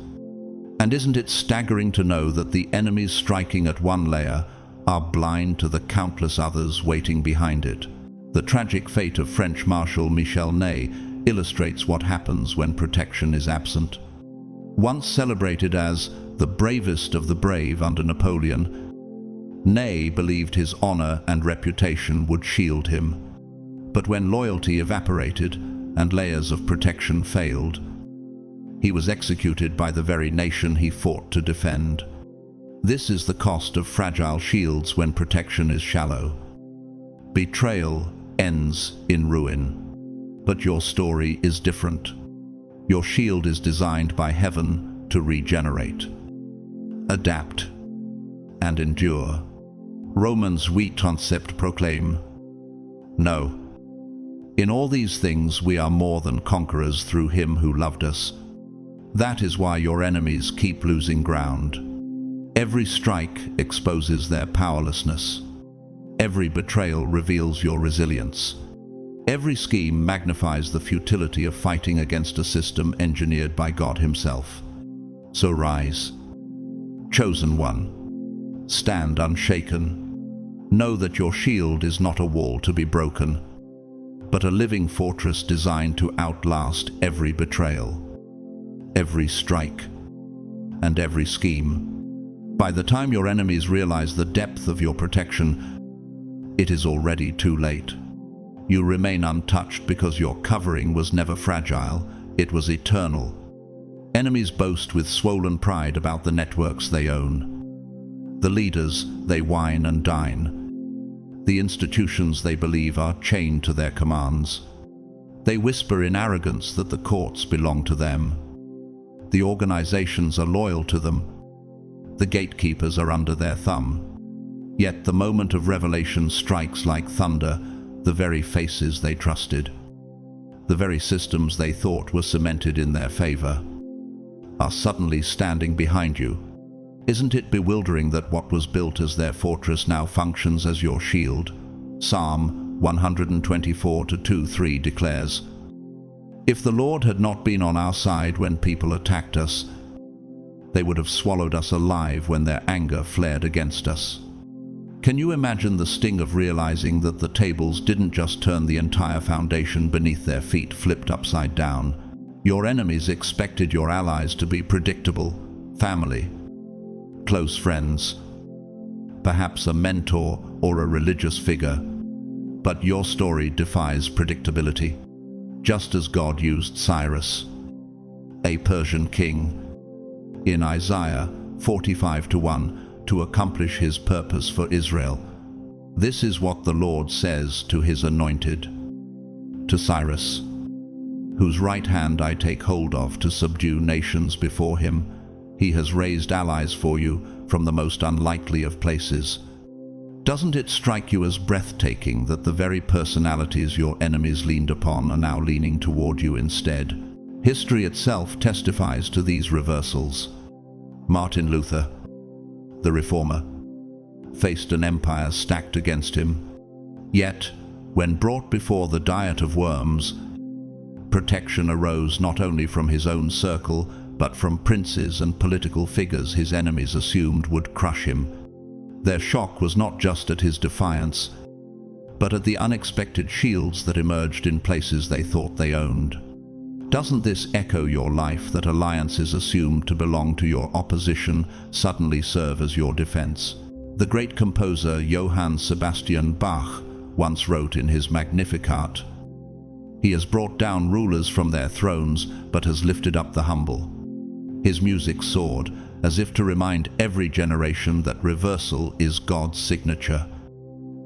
And isn't it staggering to know that the enemies striking at one layer are blind to the countless others waiting behind it? The tragic fate of French Marshal Michel Ney illustrates what happens when protection is absent. Once celebrated as the bravest of the brave under Napoleon, Ney believed his honor and reputation would shield him. But when loyalty evaporated and layers of protection failed, he was executed by the very nation he fought to defend. This is the cost of fragile shields when protection is shallow. Betrayal ends in ruin. But your story is different. Your shield is designed by heaven to regenerate, adapt, and endure. Romans 8:7 proclaim, "No, in all these things we are more than conquerors through him who loved us." That is why your enemies keep losing ground. Every strike exposes their powerlessness. Every betrayal reveals your resilience. Every scheme magnifies the futility of fighting against a system engineered by God himself. So rise, chosen one. Stand unshaken. Know that your shield is not a wall to be broken, but a living fortress designed to outlast every betrayal, every strike, and every scheme. By the time your enemies realize the depth of your protection, it is already too late. You remain untouched because your covering was never fragile, it was eternal. Enemies boast with swollen pride about the networks they own. The leaders they wine and dine. The institutions they believe are chained to their commands. They whisper in arrogance that the courts belong to them. The organizations are loyal to them. The gatekeepers are under their thumb. Yet the moment of revelation strikes like thunder the very faces they trusted. The very systems they thought were cemented in their favor are suddenly standing behind you. Isn't it bewildering that what was built as their fortress now functions as your shield? Psalm 124:2-3 declares, "If the Lord had not been on our side when people attacked us, they would have swallowed us alive when their anger flared against us." Can you imagine the sting of realizing that the tables didn't just turn the entire foundation beneath their feet flipped upside down? Your enemies expected your allies to be predictable, family, close friends, perhaps a mentor or a religious figure. But your story defies predictability. Just as God used Cyrus, a Persian king, in Isaiah 45:1, to accomplish his purpose for Israel. This is what the Lord says to his anointed, to Cyrus, whose right hand I take hold of to subdue nations before him. He has raised allies for you from the most unlikely of places. Doesn't it strike you as breathtaking that the very personalities your enemies leaned upon are now leaning toward you instead? History itself testifies to these reversals. Martin Luther, the Reformer, faced an empire stacked against him. Yet, when brought before the diet of worms, protection arose not only from his own circle, but from princes and political figures his enemies assumed would crush him. Their shock was not just at his defiance, but at the unexpected shields that emerged in places they thought they owned. Doesn't this echo your life, that alliances assumed to belong to your opposition suddenly serve as your defense? The great composer Johann Sebastian Bach once wrote in his Magnificat, "He has brought down rulers from their thrones, but has lifted up the humble." His music soared, as if to remind every generation that reversal is God's signature.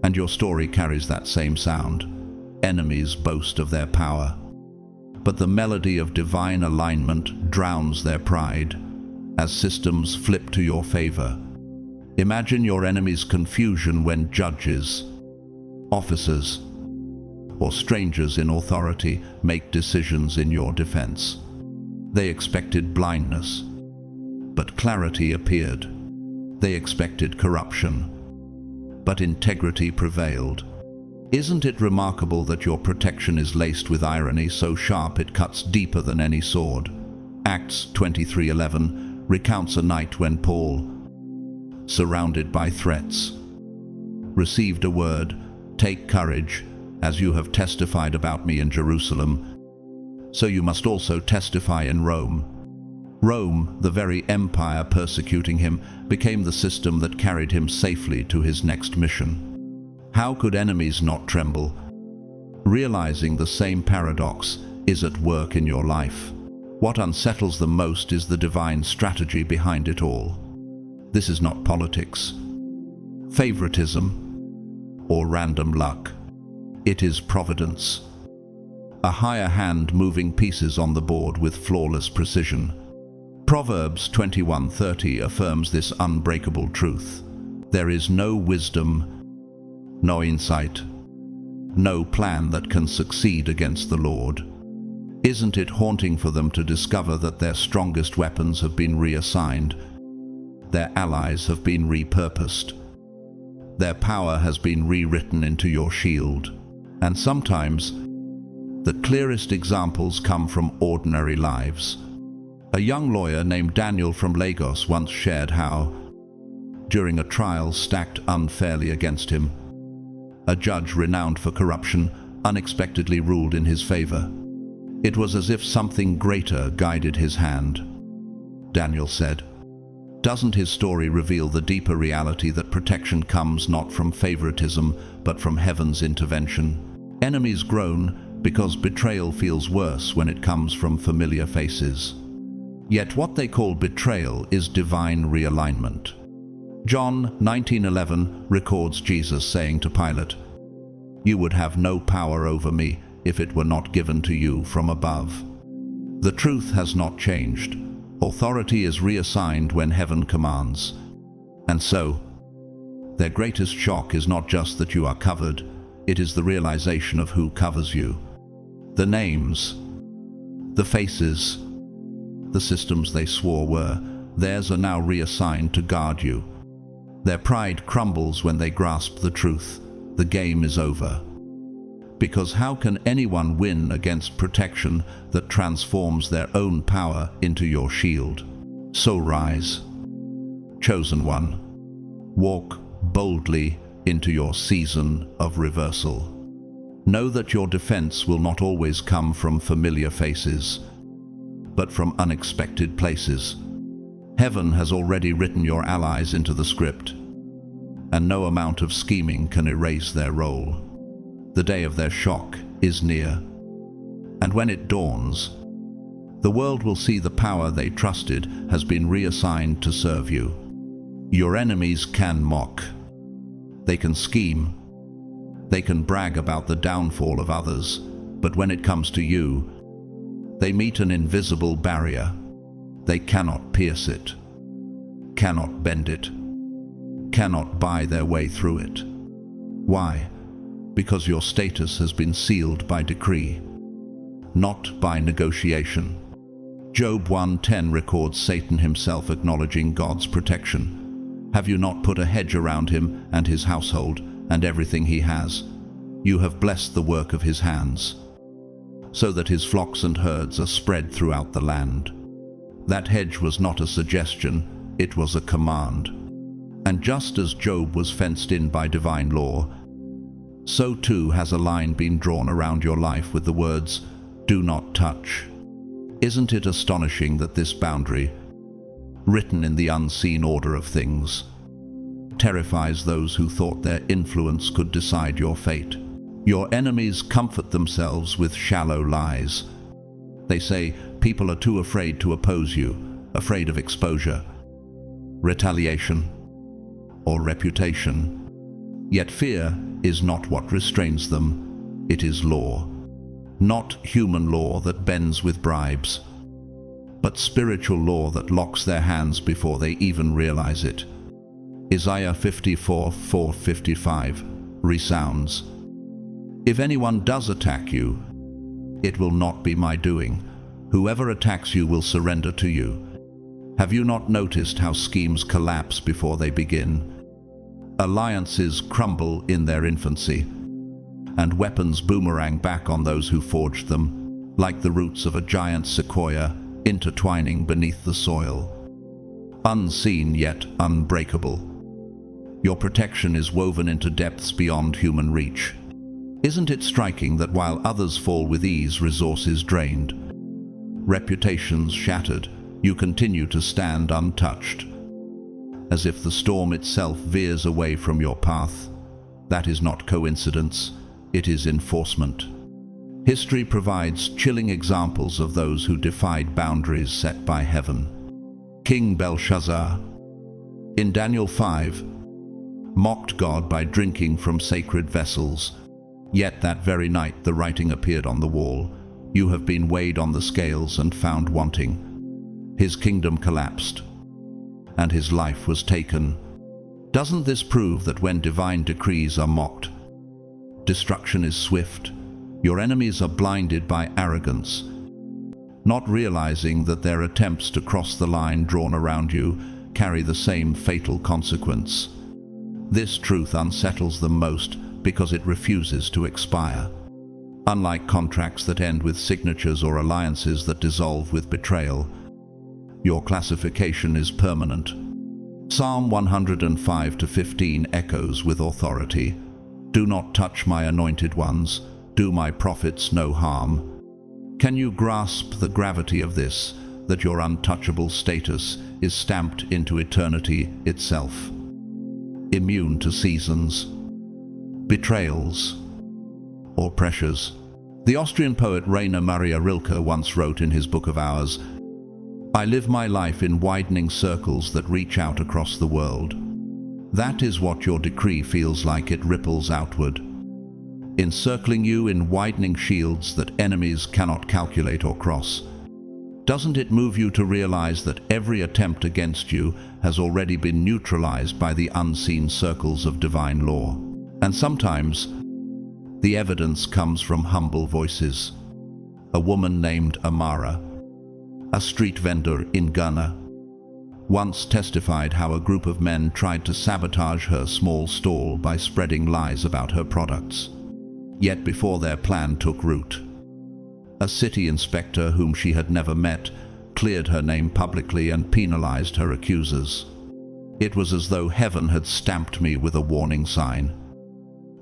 And your story carries that same sound. Enemies boast of their power, but the melody of divine alignment drowns their pride. as systems flip to your favor. Imagine your enemy's confusion when judges, officers, or strangers in authority make decisions in your defense. They expected blindness, but clarity appeared. They expected corruption, but integrity prevailed. Isn't it remarkable that your protection is laced with irony so sharp it cuts deeper than any sword? Acts 23:11 recounts a night when Paul, surrounded by threats, received a word, "Take courage, as you have testified about me in Jerusalem, so you must also testify in Rome." Rome, the very empire persecuting him, became the system that carried him safely to his next mission. How could enemies not tremble? Realizing the same paradox is at work in your life. What unsettles them most is the divine strategy behind it all. This is not politics, favoritism, or random luck. It is providence. A higher hand moving pieces on the board with flawless precision. Proverbs 21:30 affirms this unbreakable truth. There is no wisdom, no insight, no plan that can succeed against the Lord. Isn't it haunting for them to discover that their strongest weapons have been reassigned, their allies have been repurposed, their power has been rewritten into your shield? And sometimes, the clearest examples come from ordinary lives. A young lawyer named Daniel from Lagos once shared how, during a trial stacked unfairly against him, a judge renowned for corruption unexpectedly ruled in his favor. It was as if something greater guided his hand. Daniel said, "Doesn't his story reveal the deeper reality that protection comes not from favoritism, but from heaven's intervention?" Enemies groan because betrayal feels worse when it comes from familiar faces. Yet what they call betrayal is divine realignment. John 19:11 records Jesus saying to Pilate, "You would have no power over me if it were not given to you from above." The truth has not changed. Authority is reassigned when heaven commands. And so, their greatest shock is not just that you are covered, it is the realization of who covers you. The names, the faces, the systems they swore were theirs are now reassigned to guard you. Their pride crumbles when they grasp the truth. The game is over. Because how can anyone win against protection that transforms their own power into your shield? So rise, chosen one. Walk boldly into your season of reversal. Know that your defense will not always come from familiar faces, but from unexpected places. Heaven has already written your allies into the script, and no amount of scheming can erase their role. The day of their shock is near, and when it dawns, the world will see the power they trusted has been reassigned to serve you. Your enemies can mock, they can scheme, they can brag about the downfall of others, but when it comes to you, they meet an invisible barrier. They cannot pierce it, cannot bend it, cannot buy their way through it. Why? Because your status has been sealed by decree, not by negotiation. Job 1:10 records Satan himself acknowledging God's protection. Have you not put a hedge around him and his household and everything he has? You have blessed the work of his hands, so that his flocks and herds are spread throughout the land. That hedge was not a suggestion, it was a command. And just as Job was fenced in by divine law, so too has a line been drawn around your life with the words, "Do not touch." Isn't it astonishing that this boundary, written in the unseen order of things, terrifies those who thought their influence could decide your fate? Your enemies comfort themselves with shallow lies. They say people are too afraid to oppose you, afraid of exposure, retaliation, or reputation. Yet fear is not what restrains them, it is law. Not human law that bends with bribes, but spiritual law that locks their hands before they even realize it. Isaiah 54:4-55 resounds, "If anyone does attack you, it will not be my doing. Whoever attacks you will surrender to you. Have you not noticed how schemes collapse before they begin? Alliances crumble in their infancy, and weapons boomerang back on those who forged them, like the roots of a giant sequoia intertwining beneath the soil. Unseen yet unbreakable. Your protection is woven into depths beyond human reach. Isn't it striking that while others fall with ease, resources drained, reputations shattered, you continue to stand untouched? As if the storm itself veers away from your path. That is not coincidence, it is enforcement. History provides chilling examples of those who defied boundaries set by heaven. King Belshazzar, in Daniel 5, mocked God by drinking from sacred vessels. Yet that very night the writing appeared on the wall, "You have been weighed on the scales and found wanting." His kingdom collapsed, and his life was taken. Doesn't this prove that when divine decrees are mocked, destruction is swift? Your enemies are blinded by arrogance, not realizing that their attempts to cross the line drawn around you carry the same fatal consequence. This truth unsettles them most because it refuses to expire. Unlike contracts that end with signatures or alliances that dissolve with betrayal, your classification is permanent. Psalm 105:15 echoes with authority, "Do not touch my anointed ones, do my prophets no harm." Can you grasp the gravity of this, that your untouchable status is stamped into eternity itself? Immune to seasons, betrayals, or pressures. The Austrian poet Rainer Maria Rilke once wrote in his Book of Hours, "I live my life in widening circles that reach out across the world." That is what your decree feels like. It ripples outward, encircling you in widening shields that enemies cannot calculate or cross. Doesn't it move you to realize that every attempt against you has already been neutralized by the unseen circles of divine law? And sometimes the evidence comes from humble voices. A woman named Amara, a street vendor in Ghana, once testified how a group of men tried to sabotage her small stall by spreading lies about her products. Yet before their plan took root, a city inspector whom she had never met cleared her name publicly and penalized her accusers. "It was as though heaven had stamped me with a warning sign,"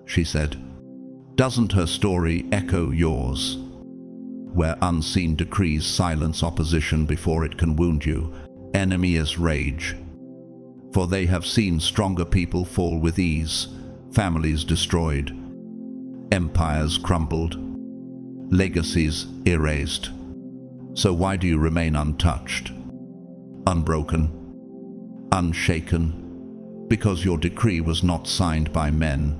she said. Doesn't her story echo yours? Where unseen decrees silence opposition before it can wound you, enemy is rage. For they have seen stronger people fall with ease, families destroyed, empires crumbled, legacies erased. So why do you remain untouched, unbroken, unshaken? Because your decree was not signed by men.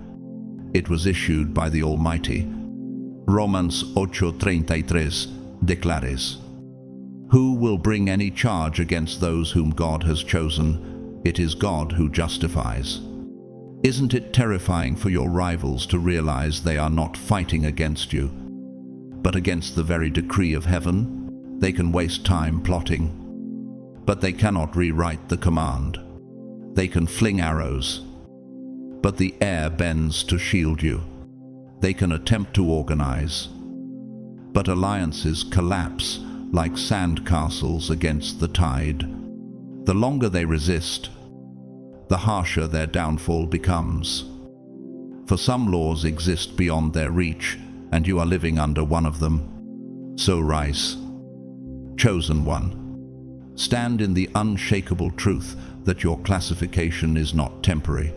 It was issued by the Almighty. Romans 8:33 declares, "Who will bring any charge against those whom God has chosen? It is God who justifies." Isn't it terrifying for your rivals to realize they are not fighting against you, but against the very decree of heaven? They can waste time plotting, but they cannot rewrite the command. They can fling arrows, but the air bends to shield you. They can attempt to organize, but alliances collapse like sand castles against the tide. The longer they resist, the harsher their downfall becomes. For some laws exist beyond their reach, and you are living under one of them. So rise, chosen one. Stand in the unshakable truth that your classification is not temporary,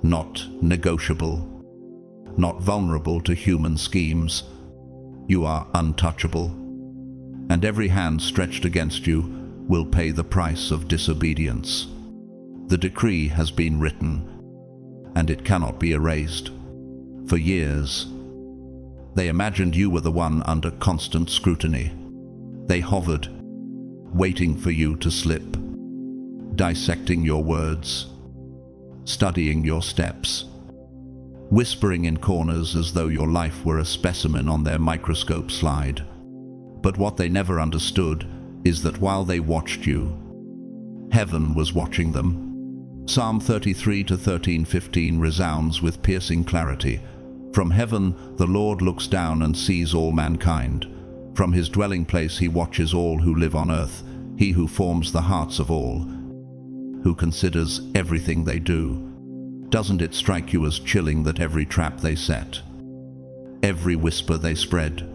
not negotiable, not vulnerable to human schemes. You are untouchable, and every hand stretched against you will pay the price of disobedience. The decree has been written, and it cannot be erased. For years, they imagined you were the one under constant scrutiny. They hovered, waiting for you to slip, dissecting your words, studying your steps, whispering in corners as though your life were a specimen on their microscope slide. But what they never understood is that while they watched you, heaven was watching them. Psalm 33 to 13:15 resounds with piercing clarity. From heaven the Lord looks down and sees all mankind. From his dwelling place he watches all who live on earth, he who forms the hearts of all, who considers everything they do. Doesn't it strike you as chilling that every trap they set, every whisper they spread,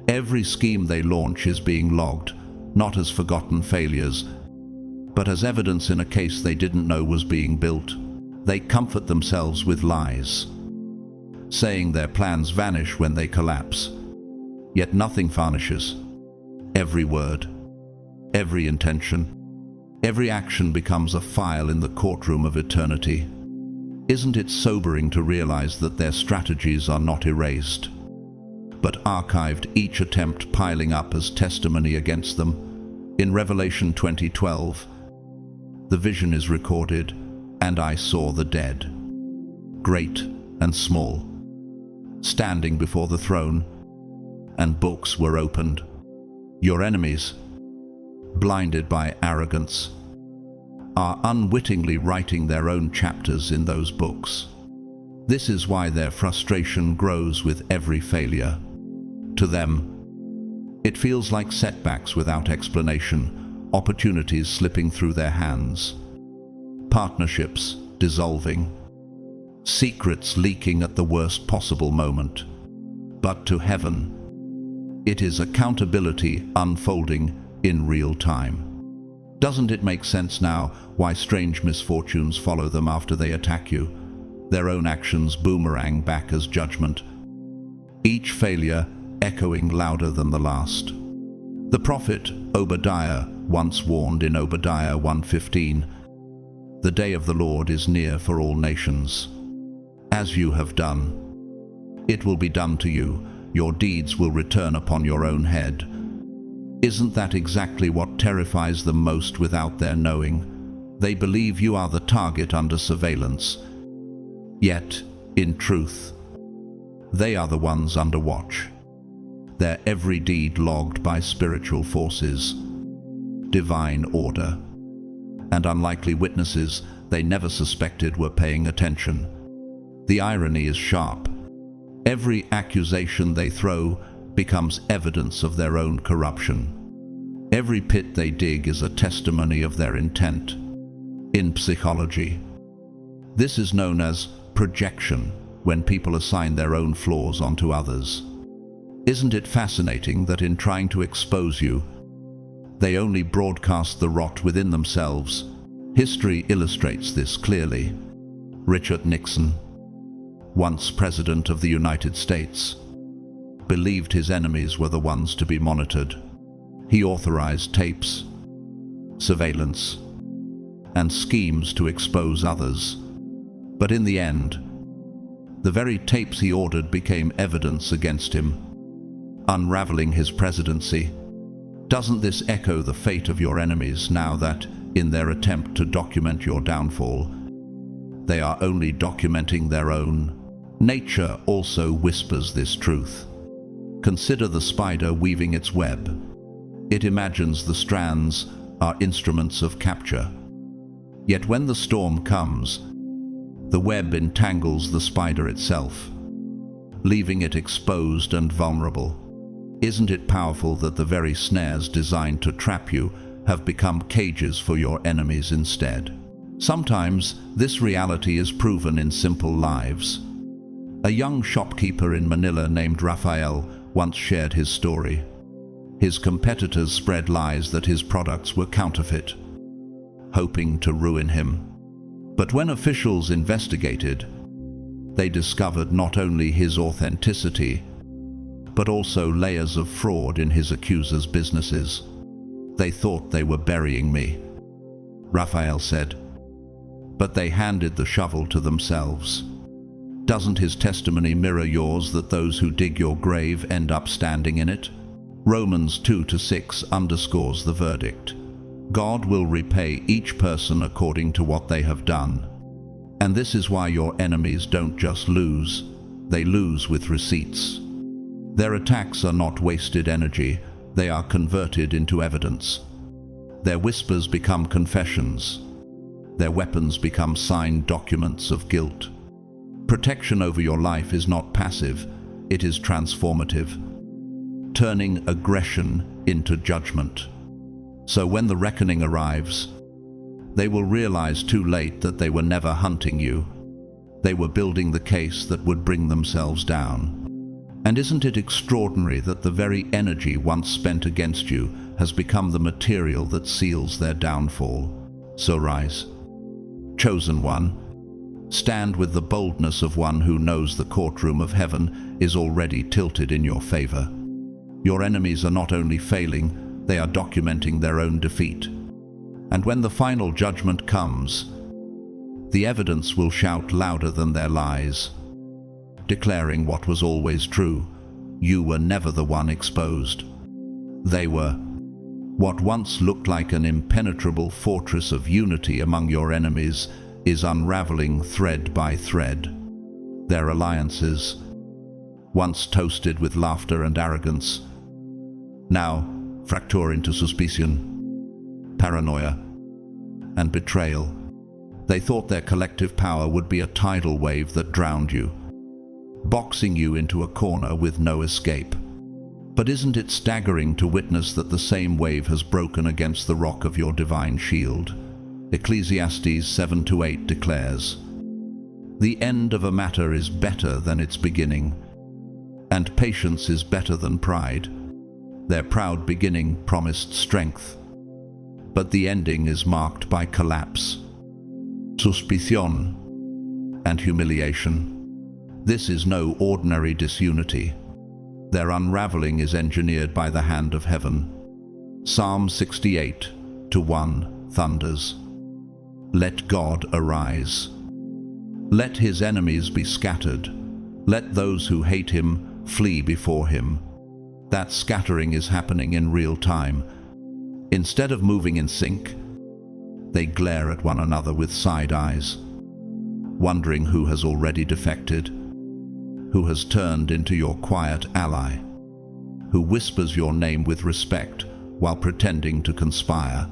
every scheme they launch is being logged, not as forgotten failures, but as evidence in a case they didn't know was being built? They comfort themselves with lies, saying their plans vanish when they collapse. Yet nothing vanishes. Every word, every intention, every action becomes a file in the courtroom of eternity. Isn't it sobering to realize that their strategies are not erased, but archived, each attempt piling up as testimony against them? In Revelation 20:12, the vision is recorded, "And I saw the dead, great and small, standing before the throne, and books were opened." Your enemies, blinded by arrogance, are unwittingly writing their own chapters in those books. This is why their frustration grows with every failure. To them, it feels like setbacks without explanation, opportunities slipping through their hands, partnerships dissolving, secrets leaking at the worst possible moment. But to heaven, it is accountability unfolding in real time. Doesn't it make sense now why strange misfortunes follow them after they attack you? Their own actions boomerang back as judgment, each failure echoing louder than the last. The prophet Obadiah once warned in Obadiah 1:15, "The day of the Lord is near for all nations. As you have done, it will be done to you. Your deeds will return upon your own head." Isn't that exactly what terrifies them most without their knowing? They believe you are the target under surveillance. Yet, in truth, they are the ones under watch. Their every deed logged by spiritual forces, divine order, and unlikely witnesses they never suspected were paying attention. The irony is sharp. Every accusation they throw becomes evidence of their own corruption. Every pit they dig is a testimony of their intent. In psychology, this is known as projection, when people assign their own flaws onto others. Isn't it fascinating that in trying to expose you, they only broadcast the rot within themselves? History illustrates this clearly. Richard Nixon, once President of the United States, believed his enemies were the ones to be monitored. He authorized tapes, surveillance, and schemes to expose others. But in the end, the very tapes he ordered became evidence against him, unraveling his presidency. Doesn't this echo the fate of your enemies now that, in their attempt to document your downfall, they are only documenting their own? Nature also whispers this truth. Consider the spider weaving its web. It imagines the strands are instruments of capture. Yet when the storm comes, the web entangles the spider itself, leaving it exposed and vulnerable. Isn't it powerful that the very snares designed to trap you have become cages for your enemies instead? Sometimes this reality is proven in simple lives. A young shopkeeper in Manila named Rafael once shared his story. His competitors spread lies that his products were counterfeit, hoping to ruin him. But when officials investigated, they discovered not only his authenticity, but also layers of fraud in his accusers' businesses. "They thought they were burying me," Rafael said, "but they handed the shovel to themselves." Doesn't his testimony mirror yours, that those who dig your grave end up standing in it? Romans 2:6 underscores the verdict. God will repay each person according to what they have done. And this is why your enemies don't just lose, they lose with receipts. Their attacks are not wasted energy, they are converted into evidence. Their whispers become confessions. Their weapons become signed documents of guilt. Protection over your life is not passive, it is transformative, turning aggression into judgment. So when the reckoning arrives, they will realize too late that they were never hunting you. They were building the case that would bring themselves down. And isn't it extraordinary that the very energy once spent against you has become the material that seals their downfall? So rise. Chosen one, stand with the boldness of one who knows the courtroom of heaven is already tilted in your favor. Your enemies are not only failing, they are documenting their own defeat. And when the final judgment comes, the evidence will shout louder than their lies, declaring what was always true. You were never the one exposed. They were. What once looked like an impenetrable fortress of unity among your enemies is unraveling thread by thread. Their alliances, once toasted with laughter and arrogance, now fracture into suspicion, paranoia, and betrayal. They thought their collective power would be a tidal wave that drowned you, boxing you into a corner with no escape. But isn't it staggering to witness that the same wave has broken against the rock of your divine shield? Ecclesiastes 7:8 declares, "The end of a matter is better than its beginning, and patience is better than pride. Their proud beginning promised strength, but the ending is marked by collapse, suspicion, and humiliation. This is no ordinary disunity. Their unraveling is engineered by the hand of heaven." Psalm 68:1 thunders, "Let God arise. Let his enemies be scattered. Let those who hate him flee before him." That scattering is happening in real time. Instead of moving in sync, they glare at one another with side eyes, wondering who has already defected, who has turned into your quiet ally, who whispers your name with respect while pretending to conspire.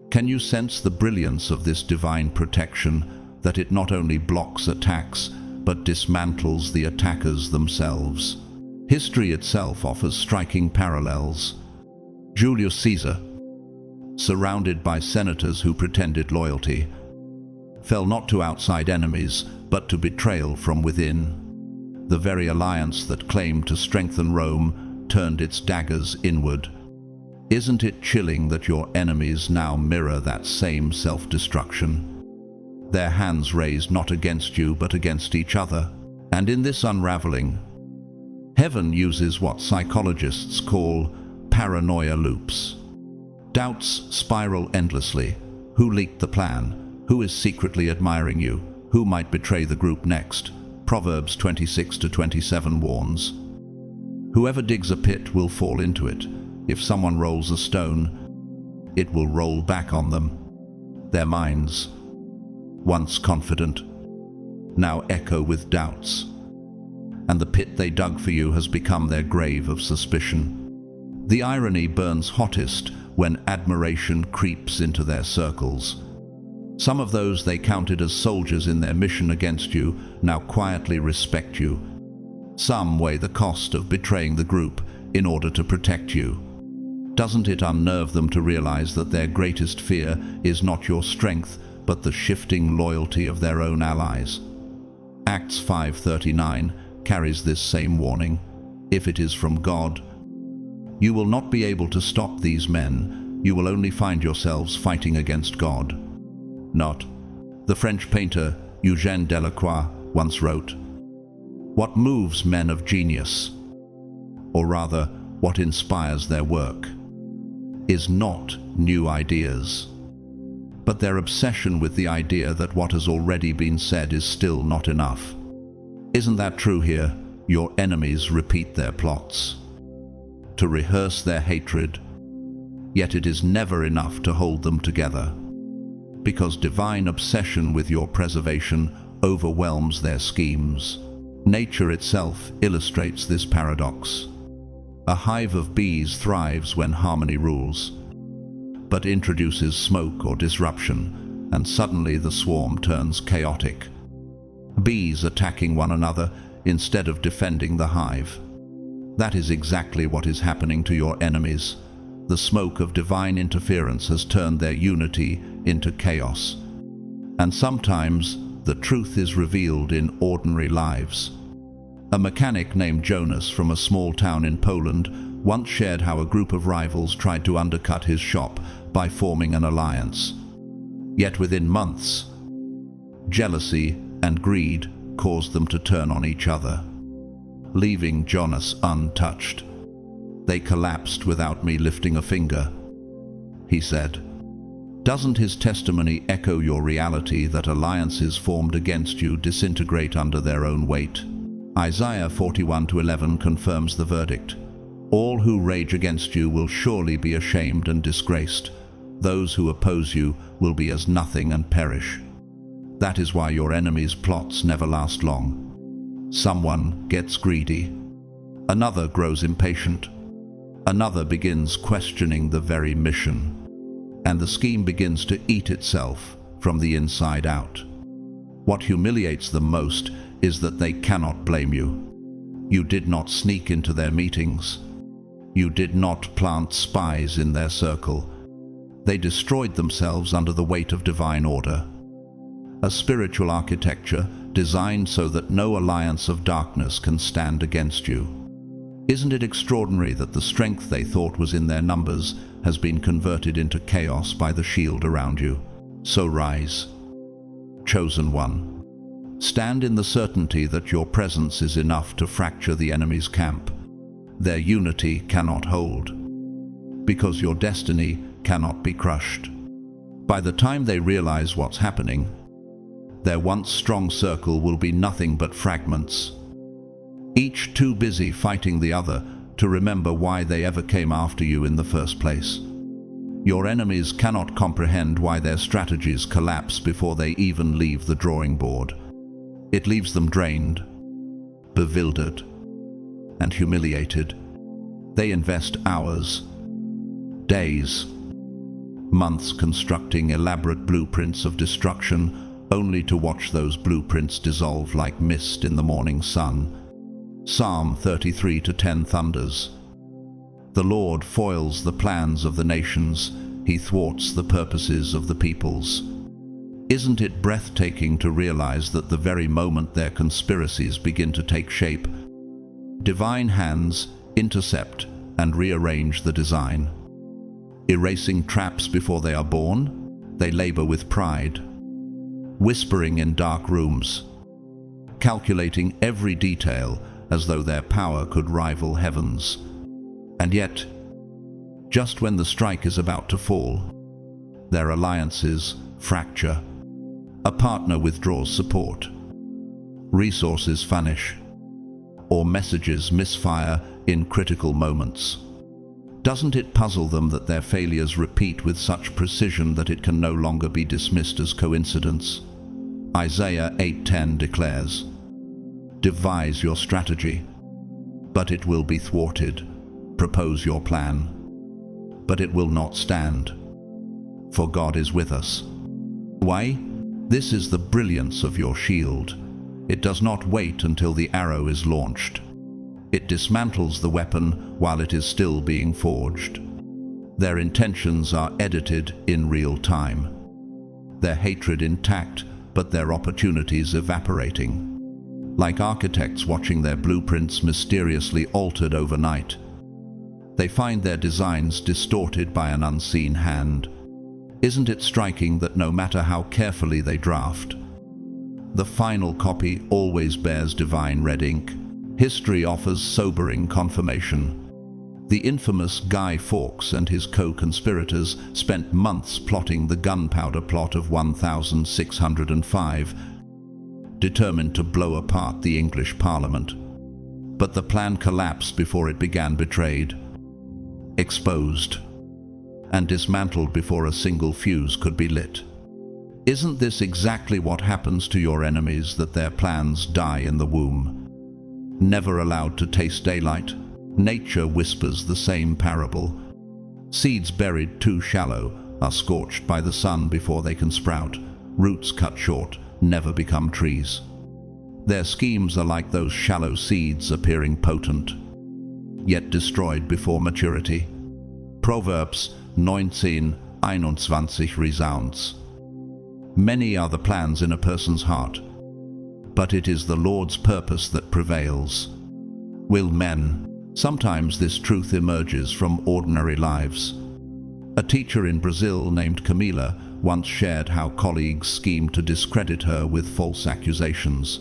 Can you sense the brilliance of this divine protection, that it not only blocks attacks, but dismantles the attackers themselves? History itself offers striking parallels. Julius Caesar, surrounded by senators who pretended loyalty, fell not to outside enemies, but to betrayal from within. The very alliance that claimed to strengthen Rome turned its daggers inward. Isn't it chilling that your enemies now mirror that same self-destruction? Their hands raised not against you, but against each other. And in this unraveling, heaven uses what psychologists call paranoia loops. Doubts spiral endlessly. Who leaked the plan? Who is secretly admiring you? Who might betray the group next? Proverbs 26:27 warns, "Whoever digs a pit will fall into it. If someone rolls a stone, it will roll back on them." Their minds, once confident, now echo with doubts. And the pit they dug for you has become their grave of suspicion. The irony burns hottest when admiration creeps into their circles. Some of those they counted as soldiers in their mission against you now quietly respect you. Some weigh the cost of betraying the group in order to protect you. Doesn't it unnerve them to realize that their greatest fear is not your strength, but the shifting loyalty of their own allies? Acts 5:39 carries this same warning. If it is from God, you will not be able to stop these men. You will only find yourselves fighting against God. Not. The French painter Eugène Delacroix once wrote, "What moves men of genius, or rather, what inspires their work, is not new ideas, but their obsession with the idea that what has already been said is still not enough." Isn't that true here? Your enemies repeat their plots. to rehearse their hatred, yet it is never enough to hold them together, because divine obsession with your preservation overwhelms their schemes. Nature itself illustrates this paradox. A hive of bees thrives when harmony rules, but introduces smoke or disruption, and suddenly the swarm turns chaotic. Bees attacking one another instead of defending the hive. That is exactly what is happening to your enemies. The smoke of divine interference has turned their unity into chaos. And sometimes the truth is revealed in ordinary lives. A mechanic named Jonas from a small town in Poland once shared how a group of rivals tried to undercut his shop by forming an alliance. Yet within months, jealousy and greed caused them to turn on each other, leaving Jonas untouched. "They collapsed without me lifting a finger," he said. Doesn't his testimony echo your reality that alliances formed against you disintegrate under their own weight? Isaiah 41:11 confirms the verdict. "All who rage against you will surely be ashamed and disgraced. Those who oppose you will be as nothing and perish." That is why your enemies' plots never last long. Someone gets greedy. Another grows impatient. Another begins questioning the very mission. And the scheme begins to eat itself from the inside out. What humiliates them most is that they cannot blame you. You did not sneak into their meetings. You did not plant spies in their circle. They destroyed themselves under the weight of divine order. A spiritual architecture designed so that no alliance of darkness can stand against you. Isn't it extraordinary that the strength they thought was in their numbers has been converted into chaos by the shield around you? So rise, chosen one. Stand in the certainty that your presence is enough to fracture the enemy's camp. Their unity cannot hold, because your destiny cannot be crushed. By the time they realize what's happening, their once strong circle will be nothing but fragments, each too busy fighting the other to remember why they ever came after you in the first place. Your enemies cannot comprehend why their strategies collapse before they even leave the drawing board. It leaves them drained, bewildered, and humiliated. They invest hours, days, months constructing elaborate blueprints of destruction, only to watch those blueprints dissolve like mist in the morning sun. Psalm 33:10 thunders. The Lord foils the plans of the nations. He thwarts the purposes of the peoples. Isn't it breathtaking to realize that the very moment their conspiracies begin to take shape, divine hands intercept and rearrange the design? Erasing traps before they are born, they labor with pride, whispering in dark rooms, calculating every detail as though their power could rival heaven's. And yet, just when the strike is about to fall, their alliances fracture. A partner withdraws support, resources vanish, or messages misfire in critical moments. Doesn't it puzzle them that their failures repeat with such precision that it can no longer be dismissed as coincidence? Isaiah 8:10 declares, "Devise your strategy, but it will be thwarted. Propose your plan, but it will not stand. For God is with us." Why? This is the brilliance of your shield. It does not wait until the arrow is launched. It dismantles the weapon while it is still being forged. Their intentions are edited in real time. Their hatred intact, but their opportunities evaporating. Like architects watching their blueprints mysteriously altered overnight. They find their designs distorted by an unseen hand. Isn't it striking that no matter how carefully they draft, the final copy always bears divine red ink? History offers sobering confirmation. The infamous Guy Fawkes and his co-conspirators spent months plotting the gunpowder plot of 1605, determined to blow apart the English Parliament. But the plan collapsed before it began betrayed. exposed, and dismantled before a single fuse could be lit. Isn't this exactly what happens to your enemies, that their plans die in the womb? Never allowed to taste daylight, nature whispers the same parable. Seeds buried too shallow are scorched by the sun before they can sprout. Roots cut short never become trees. Their schemes are like those shallow seeds appearing potent, yet destroyed before maturity. Proverbs 19:21 resounds. Many are the plans in a person's heart, but it is the Lord's purpose that prevails. Will men? Sometimes this truth emerges from ordinary lives. A teacher in Brazil named Camila once shared how colleagues schemed to discredit her with false accusations.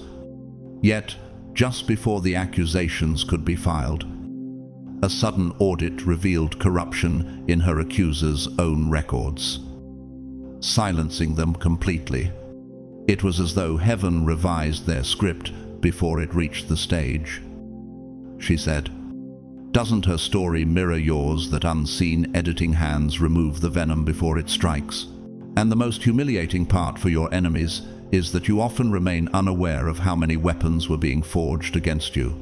Yet, just before the accusations could be filed, a sudden audit revealed corruption in her accuser's own records, silencing them completely. It was as though heaven revised their script before it reached the stage. She said, "Doesn't her story mirror yours, that unseen editing hands remove the venom before it strikes? And the most humiliating part for your enemies is that you often remain unaware of how many weapons were being forged against you,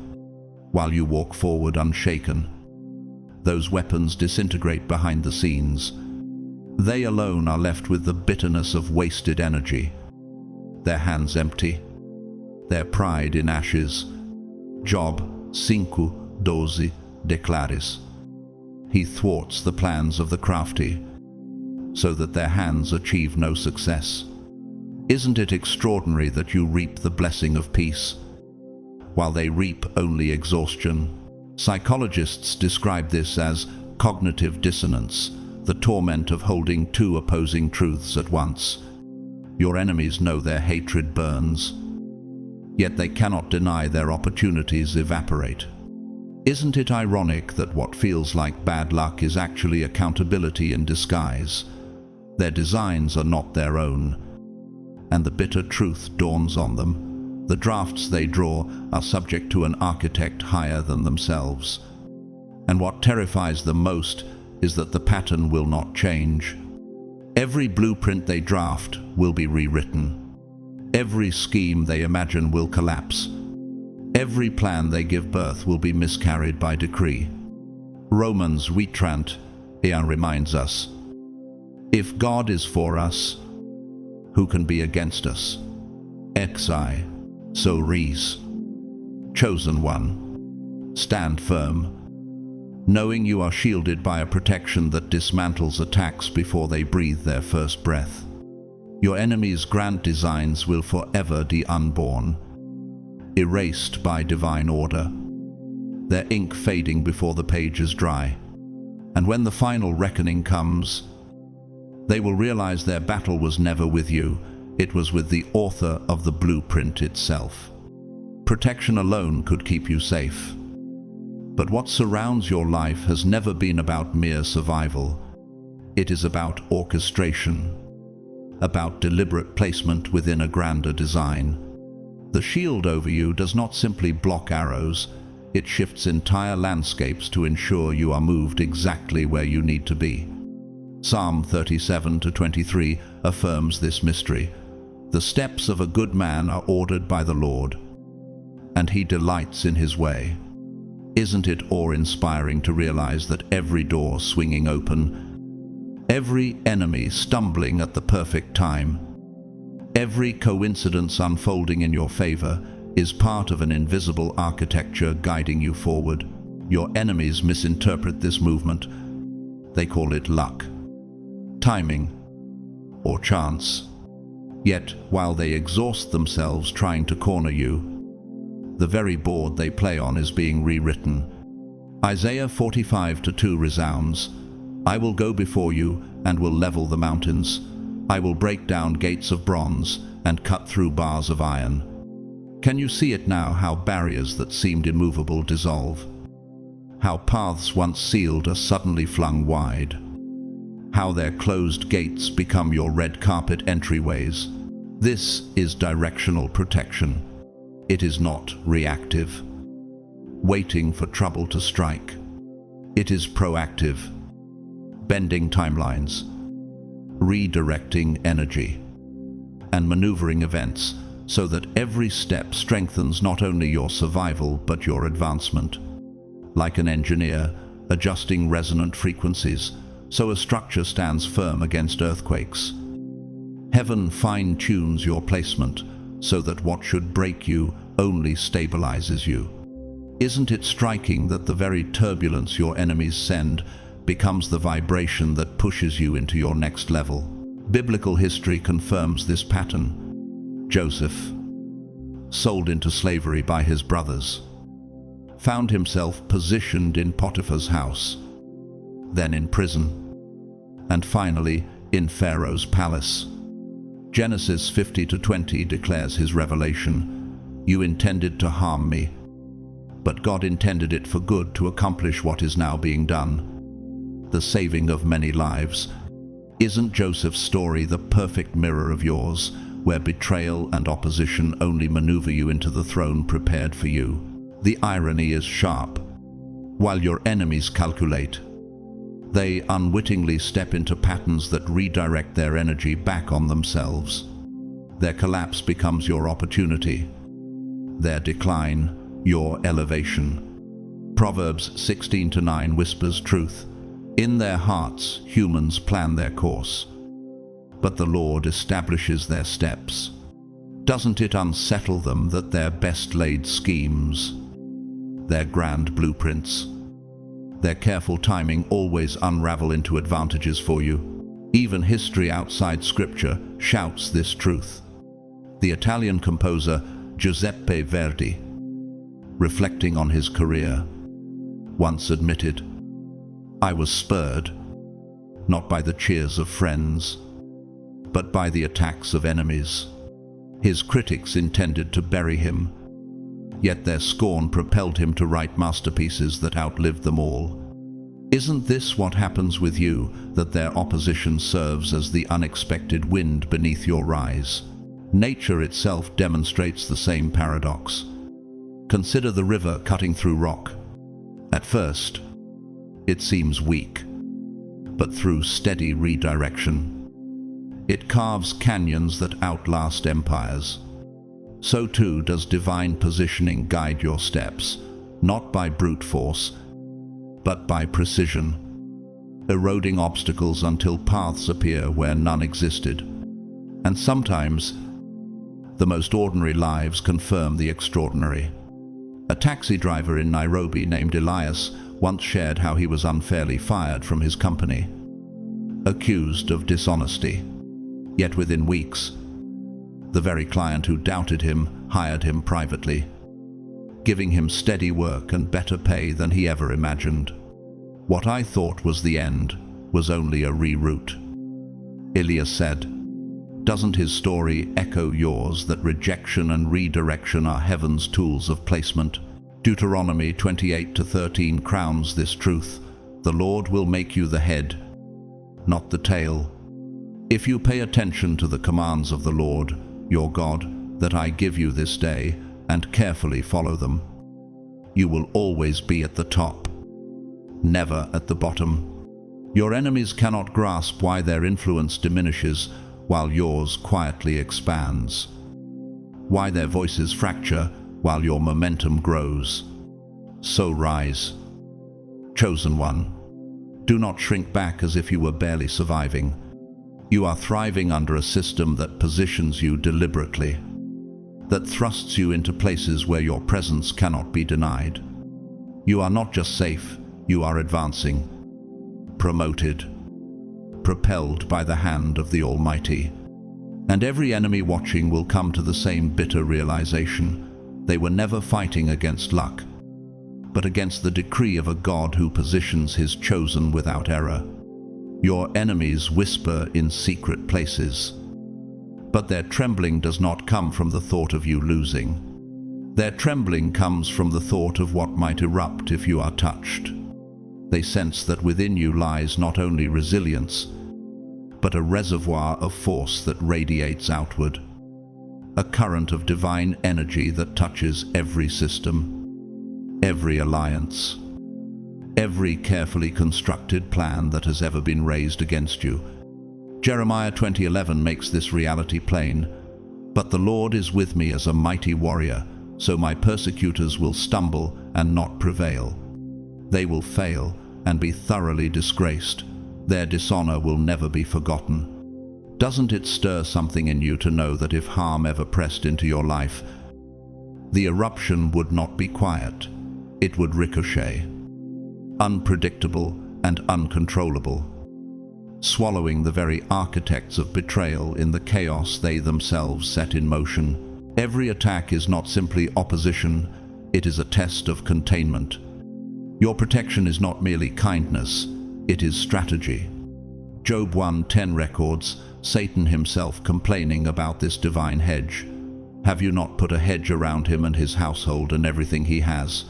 while you walk forward unshaken. Those weapons disintegrate behind the scenes. They alone are left with the bitterness of wasted energy, their hands empty, their pride in ashes." Job 5:12 declares. He thwarts the plans of the crafty, so that their hands achieve no success. Isn't it extraordinary that you reap the blessing of peace, while they reap only exhaustion? Psychologists describe this as cognitive dissonance, the torment of holding two opposing truths at once. Your enemies know their hatred burns, yet they cannot deny their opportunities evaporate. Isn't it ironic that what feels like bad luck is actually accountability in disguise? Their designs are not their own, and the bitter truth dawns on them. The drafts they draw are subject to an architect higher than themselves. And what terrifies them most is that the pattern will not change. Every blueprint they draft will be rewritten. Every scheme they imagine will collapse. Every plan they give birth will be miscarried by decree. Romans 8:1 reminds us, "If God is for us, who can be against us? Exai, so res." Chosen one, stand firm, knowing you are shielded by a protection that dismantles attacks before they breathe their first breath. Your enemies' grand designs will forever be unborn, erased by divine order, their ink fading before the page is dry. And when the final reckoning comes, they will realize their battle was never with you, it was with the author of the blueprint itself. Protection alone could keep you safe. But what surrounds your life has never been about mere survival. It is about orchestration, about deliberate placement within a grander design. The shield over you does not simply block arrows, it shifts entire landscapes to ensure you are moved exactly where you need to be. Psalm 37:23 affirms this mystery. "The steps of a good man are ordered by the Lord, and he delights in his way." Isn't it awe-inspiring to realize that every door swinging open, every enemy stumbling at the perfect time, every coincidence unfolding in your favor is part of an invisible architecture guiding you forward? Your enemies misinterpret this movement. They call it luck, timing, or chance. Yet, while they exhaust themselves trying to corner you, the very board they play on is being rewritten. Isaiah 45:2 resounds, "I will go before you and will level the mountains. I will break down gates of bronze and cut through bars of iron." Can you see it now, how barriers that seemed immovable dissolve? How paths once sealed are suddenly flung wide? How their closed gates become your red carpet entryways? This is directional protection. It is not reactive, waiting for trouble to strike. It is proactive, bending timelines, redirecting energy, and maneuvering events so that every step strengthens not only your survival but your advancement. Like an engineer adjusting resonant frequencies so a structure stands firm against earthquakes, heaven fine-tunes your placement so that what should break you only stabilizes you. Isn't it striking that the very turbulence your enemies send becomes the vibration that pushes you into your next level? Biblical history confirms this pattern. Joseph, sold into slavery by his brothers, found himself positioned in Potiphar's house, then in prison, and finally in Pharaoh's palace. Genesis 50-20 declares his revelation, "You intended to harm me, but God intended it for good to accomplish what is now being done, the saving of many lives." Isn't Joseph's story the perfect mirror of yours, where betrayal and opposition only maneuver you into the throne prepared for you? The irony is sharp. While your enemies calculate, they unwittingly step into patterns that redirect their energy back on themselves. Their collapse becomes your opportunity, their decline, your elevation. Proverbs 16-9 whispers truth. In their hearts, humans plan their course, but the Lord establishes their steps. Doesn't it unsettle them that their best-laid schemes, their grand blueprints, their careful timing always unravel into advantages for you? Even history outside Scripture shouts this truth. The Italian composer Giuseppe Verdi, reflecting on his career, once admitted, "I was spurred, not by the cheers of friends, but by the attacks of enemies." His critics intended to bury him, yet their scorn propelled him to write masterpieces that outlived them all. Isn't this what happens with you, that their opposition serves as the unexpected wind beneath your rise? Nature itself demonstrates the same paradox. Consider the river cutting through rock. At first, it seems weak, but through steady redirection, it carves canyons that outlast empires. So too does divine positioning guide your steps, not by brute force, but by precision, eroding obstacles until paths appear where none existed. And sometimes, the most ordinary lives confirm the extraordinary. A taxi driver in Nairobi named Elias once shared how he was unfairly fired from his company, accused of dishonesty. Yet within weeks, the very client who doubted him hired him privately, giving him steady work and better pay than he ever imagined. What I thought was the end was only a reroute. Elias said, "Doesn't his story echo yours, that rejection and redirection are heaven's tools of placement?" Deuteronomy 28-13 crowns this truth. The Lord will make you the head, not the tail. If you pay attention to the commands of the Lord, your God, that I give you this day, and carefully follow them, you will always be at the top, never at the bottom. Your enemies cannot grasp why their influence diminishes while yours quietly expands, why their voices fracture while your momentum grows. So rise, chosen one. Do not shrink back as if you were barely surviving. You are thriving under a system that positions you deliberately, that thrusts you into places where your presence cannot be denied. You are not just safe, you are advancing, promoted, propelled by the hand of the Almighty. And every enemy watching will come to the same bitter realization. They were never fighting against luck, but against the decree of a God who positions his chosen without error. Your enemies whisper in secret places, but their trembling does not come from the thought of you losing. Their trembling comes from the thought of what might erupt if you are touched. They sense that within you lies not only resilience, but a reservoir of force that radiates outward, a current of divine energy that touches every system, every alliance, every carefully constructed plan that has ever been raised against you. Jeremiah 20:11 makes this reality plain. But the Lord is with me as a mighty warrior, so my persecutors will stumble and not prevail. They will fail and be thoroughly disgraced. Their dishonor will never be forgotten. Doesn't it stir something in you to know that if harm ever pressed into your life, the eruption would not be quiet? It would ricochet, unpredictable and uncontrollable, swallowing the very architects of betrayal in the chaos they themselves set in motion. Every attack is not simply opposition, it is a test of containment. Your protection is not merely kindness, it is strategy. Job 1:10 records Satan himself complaining about this divine hedge. Have you not put a hedge around him and his household and everything he has?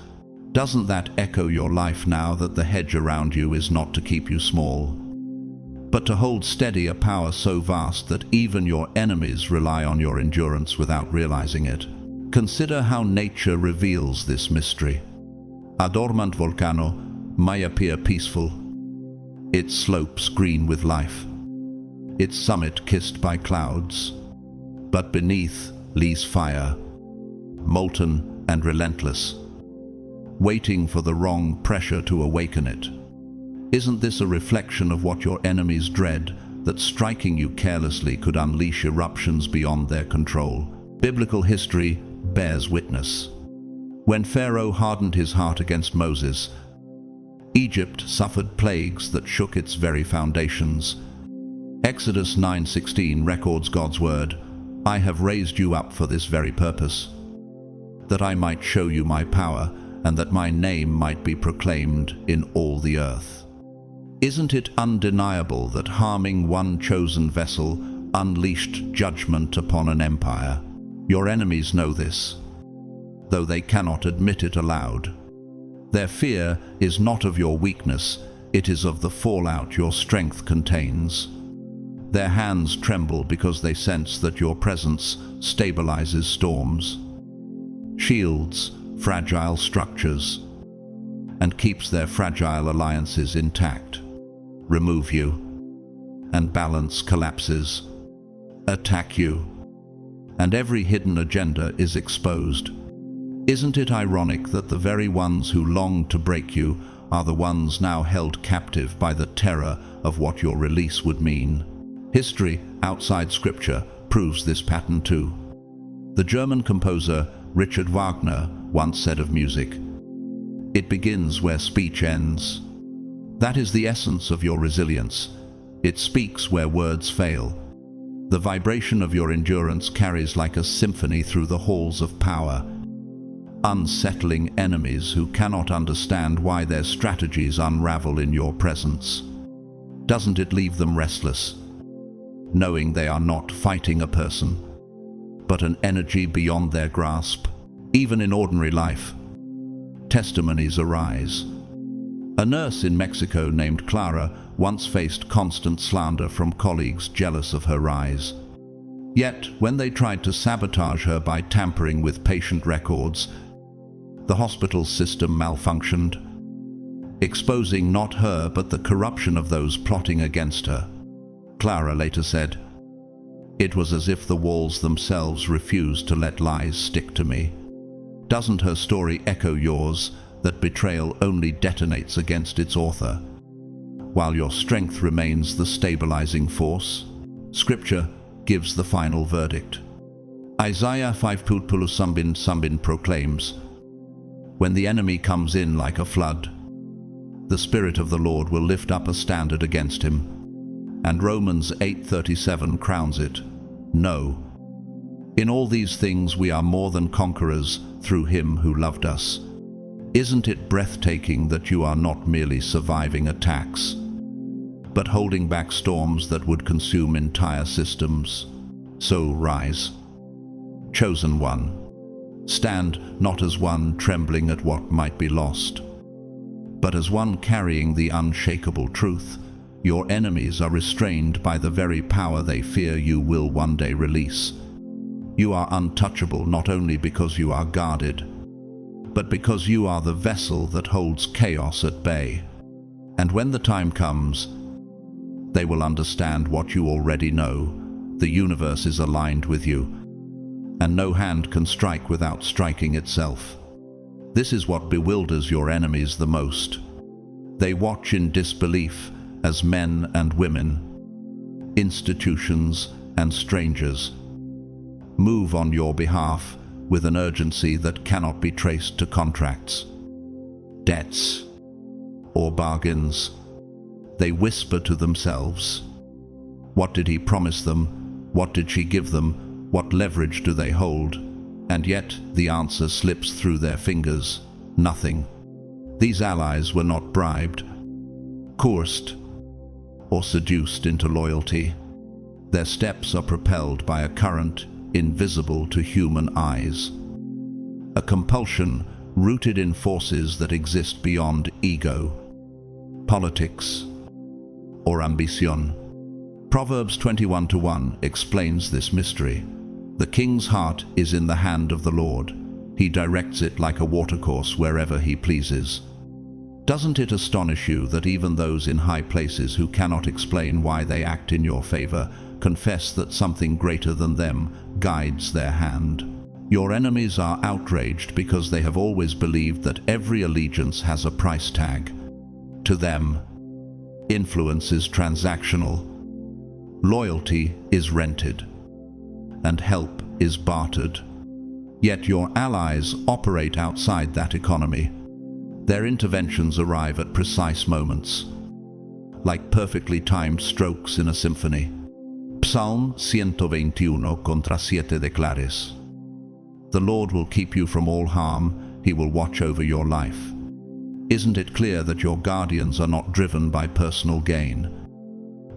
Doesn't that echo your life now, that the hedge around you is not to keep you small, but to hold steady a power so vast that even your enemies rely on your endurance without realizing it? Consider how nature reveals this mystery. A dormant volcano may appear peaceful, its slopes green with life, its summit kissed by clouds, but beneath lies fire, molten and relentless, waiting for the wrong pressure to awaken it. Isn't this a reflection of what your enemies dread, that striking you carelessly could unleash eruptions beyond their control? Biblical history bears witness. When Pharaoh hardened his heart against Moses, Egypt suffered plagues that shook its very foundations. Exodus 9:16 records God's word, I have raised you up for this very purpose, that I might show you my power, and that my name might be proclaimed in all the earth. Isn't it undeniable that harming one chosen vessel unleashed judgment upon an empire? Your enemies know this, though they cannot admit it aloud. Their fear is not of your weakness, it is of the fallout your strength contains. Their hands tremble because they sense that your presence stabilizes storms, shields fragile structures, and keeps their fragile alliances intact. Remove you, and balance collapses. Attack you, and every hidden agenda is exposed. Isn't it ironic that the very ones who longed to break you are the ones now held captive by the terror of what your release would mean? History outside Scripture proves this pattern too. The German composer Richard Wagner once said of music, "It begins where speech ends." That is the essence of your resilience. It speaks where words fail. The vibration of your endurance carries like a symphony through the halls of power, unsettling enemies who cannot understand why their strategies unravel in your presence. Doesn't it leave them restless, knowing they are not fighting a person, but an energy beyond their grasp? Even in ordinary life, testimonies arise. A nurse in Mexico named Clara once faced constant slander from colleagues jealous of her rise. Yet, when they tried to sabotage her by tampering with patient records, the hospital system malfunctioned, exposing not her but the corruption of those plotting against her. Clara later said, "It was as if the walls themselves refused to let lies stick to me." Doesn't her story echo yours, that betrayal only detonates against its author, while your strength remains the stabilizing force? Scripture gives the final verdict. Isaiah 5:8 proclaims, "When the enemy comes in like a flood, the Spirit of the Lord will lift up a standard against him." And Romans 8:37 crowns it, "No, in all these things we are more than conquerors through him who loved us." Isn't it breathtaking that you are not merely surviving attacks, but holding back storms that would consume entire systems? So rise, chosen one. Stand not as one trembling at what might be lost, but as one carrying the unshakable truth. Your enemies are restrained by the very power they fear you will one day release. You are untouchable not only because you are guarded, but because you are the vessel that holds chaos at bay. And when the time comes, they will understand what you already know. The universe is aligned with you, and no hand can strike without striking itself. This is what bewilders your enemies the most. They watch in disbelief as men and women, institutions and strangers, move on your behalf with an urgency that cannot be traced to contracts, debts, or bargains. They whisper to themselves, what did he promise them? What did she give them? What leverage do they hold? And yet the answer slips through their fingers: nothing. These allies were not bribed, coerced, or seduced into loyalty. Their steps are propelled by a current invisible to human eyes, a compulsion rooted in forces that exist beyond ego, politics, or ambition. Proverbs 21:1 explains this mystery. The king's heart is in the hand of the Lord. He directs it like a watercourse wherever he pleases. Doesn't it astonish you that even those in high places who cannot explain why they act in your favor confess that something greater than them guides their hand? Your enemies are outraged because they have always believed that every allegiance has a price tag. To them, influence is transactional, loyalty is rented, and help is bartered. Yet your allies operate outside that economy. Their interventions arrive at precise moments, like perfectly timed strokes in a symphony. Psalm 121 contra 7 declares, "The Lord will keep you from all harm, he will watch over your life." Isn't it clear that your guardians are not driven by personal gain,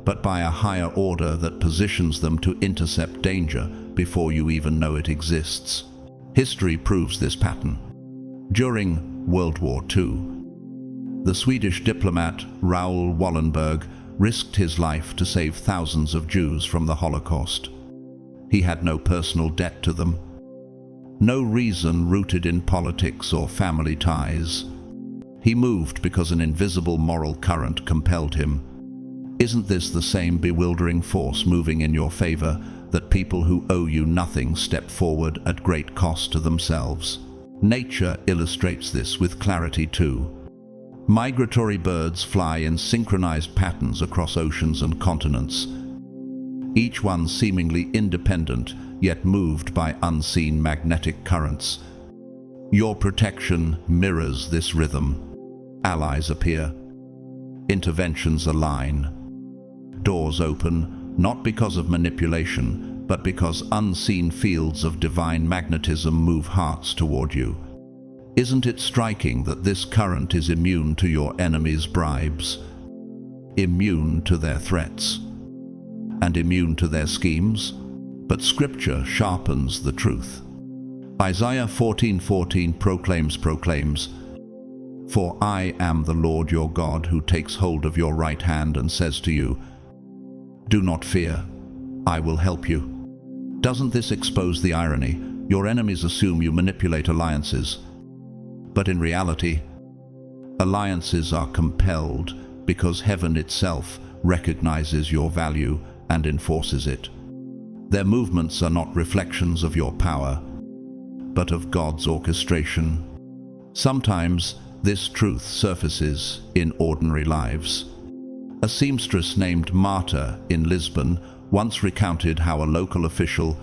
but by a higher order that positions them to intercept danger before you even know it exists? History proves this pattern. During World War II, the Swedish diplomat Raoul Wallenberg risked his life to save thousands of Jews from the Holocaust. He had no personal debt to them, no reason rooted in politics or family ties. He moved because an invisible moral current compelled him. Isn't this the same bewildering force moving in your favor, that people who owe you nothing step forward at great cost to themselves? Nature illustrates this with clarity too. Migratory birds fly in synchronized patterns across oceans and continents, each one seemingly independent, yet moved by unseen magnetic currents. Your protection mirrors this rhythm. Allies appear, interventions align, doors open, not because of manipulation, but because unseen fields of divine magnetism move hearts toward you. Isn't it striking that this current is immune to your enemies' bribes, immune to their threats, and immune to their schemes? But Scripture sharpens the truth. Isaiah 14:14 proclaims, "For I am the Lord your God, who takes hold of your right hand and says to you, 'Do not fear, I will help you.'" Doesn't this expose the irony? Your enemies assume you manipulate alliances, but in reality, alliances are compelled because heaven itself recognizes your value and enforces it. Their movements are not reflections of your power, but of God's orchestration. Sometimes this truth surfaces in ordinary lives. A seamstress named Marta in Lisbon once recounted how a local official,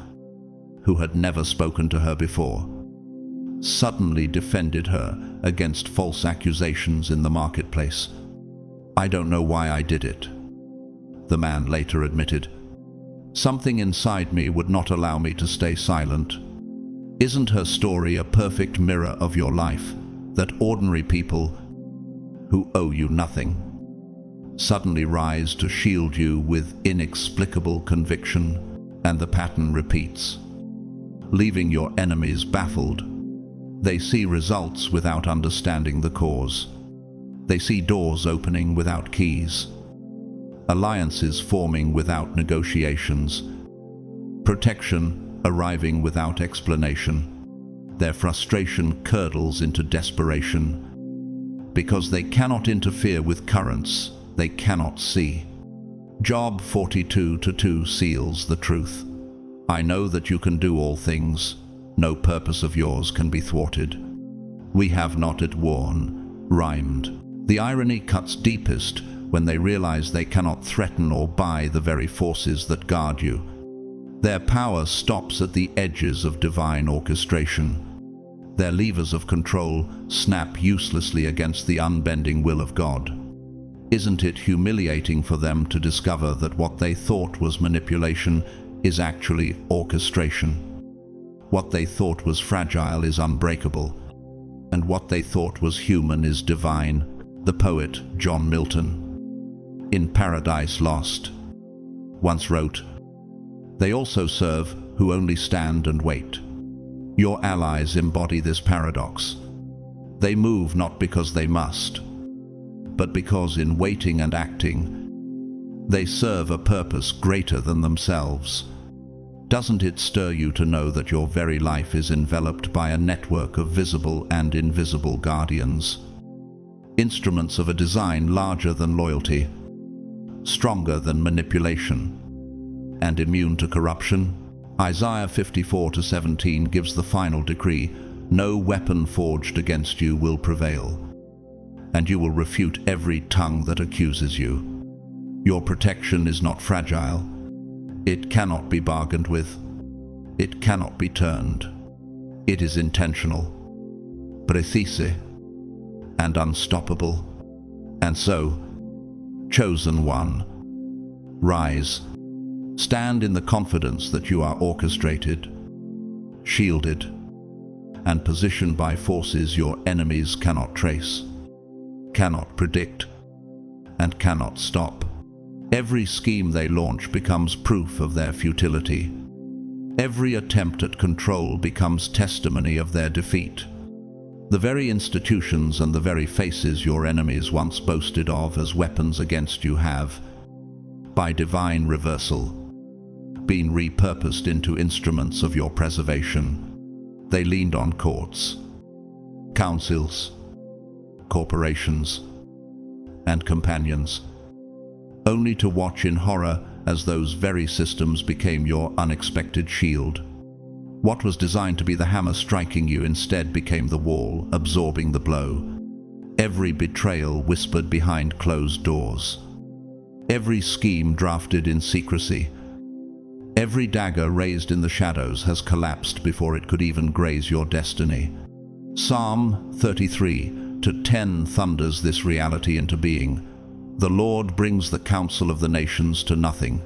who had never spoken to her before, suddenly defended her against false accusations in the marketplace. "I don't know why I did it," the man later admitted. "Something inside me would not allow me to stay silent." Isn't her story a perfect mirror of your life, that ordinary people who owe you nothing suddenly rise to shield you with inexplicable conviction, and the pattern repeats, leaving your enemies baffled? They see results without understanding the cause. They see doors opening without keys, alliances forming without negotiations, protection arriving without explanation. Their frustration curdles into desperation. Because they cannot interfere with currents they cannot see. Job 42:2 seals the truth. I know that you can do all things. No purpose of yours can be thwarted. We have not it worn, rhymed. The irony cuts deepest when they realize they cannot threaten or buy the very forces that guard you. Their power stops at the edges of divine orchestration. Their levers of control snap uselessly against the unbending will of God. Isn't it humiliating for them to discover that what they thought was manipulation is actually orchestration? What they thought was fragile is unbreakable, and what they thought was human is divine. The poet John Milton, in Paradise Lost, once wrote, "They also serve who only stand and wait." Your allies embody this paradox. They move not because they must, but because in waiting and acting, they serve a purpose greater than themselves. Doesn't it stir you to know that your very life is enveloped by a network of visible and invisible guardians? Instruments of a design larger than loyalty, stronger than manipulation, and immune to corruption? Isaiah 54:17 gives the final decree, "No weapon forged against you will prevail, and you will refute every tongue that accuses you." Your protection is not fragile. It cannot be bargained with. It cannot be turned. It is intentional, precise, and unstoppable. And so, chosen one, rise. Stand in the confidence that you are orchestrated, shielded, and positioned by forces your enemies cannot trace, cannot predict, and cannot stop. Every scheme they launch becomes proof of their futility. Every attempt at control becomes testimony of their defeat. The very institutions and the very faces your enemies once boasted of as weapons against you have, by divine reversal, been repurposed into instruments of your preservation. They leaned on courts, councils, corporations, and companions, only to watch in horror as those very systems became your unexpected shield. What was designed to be the hammer striking you instead became the wall, absorbing the blow. Every betrayal whispered behind closed doors. Every scheme drafted in secrecy. Every dagger raised in the shadows has collapsed before it could even graze your destiny. Psalm 33:10 thunders this reality into being. The Lord brings the counsel of the nations to nothing.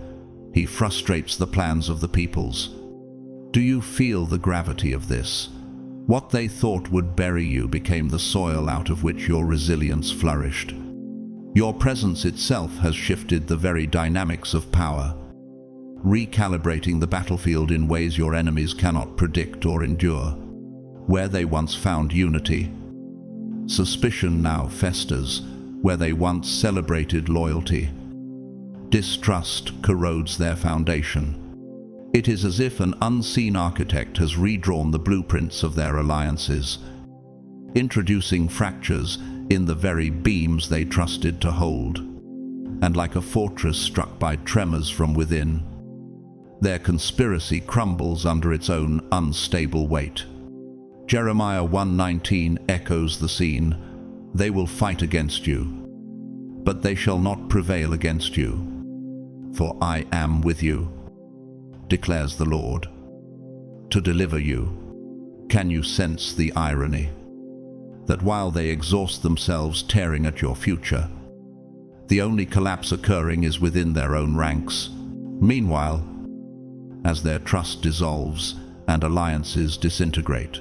He frustrates the plans of the peoples. Do you feel the gravity of this? What they thought would bury you became the soil out of which your resilience flourished. Your presence itself has shifted the very dynamics of power, recalibrating the battlefield in ways your enemies cannot predict or endure. Where they once found unity, suspicion now festers. Where they once celebrated loyalty, distrust corrodes their foundation. It is as if an unseen architect has redrawn the blueprints of their alliances, introducing fractures in the very beams they trusted to hold. And like a fortress struck by tremors from within, their conspiracy crumbles under its own unstable weight. Jeremiah 1:19 echoes the scene. They will fight against you, but they shall not prevail against you, for I am with you, declares the Lord, to deliver you. Can you sense the irony? That while they exhaust themselves tearing at your future, the only collapse occurring is within their own ranks. Meanwhile, as their trust dissolves and alliances disintegrate,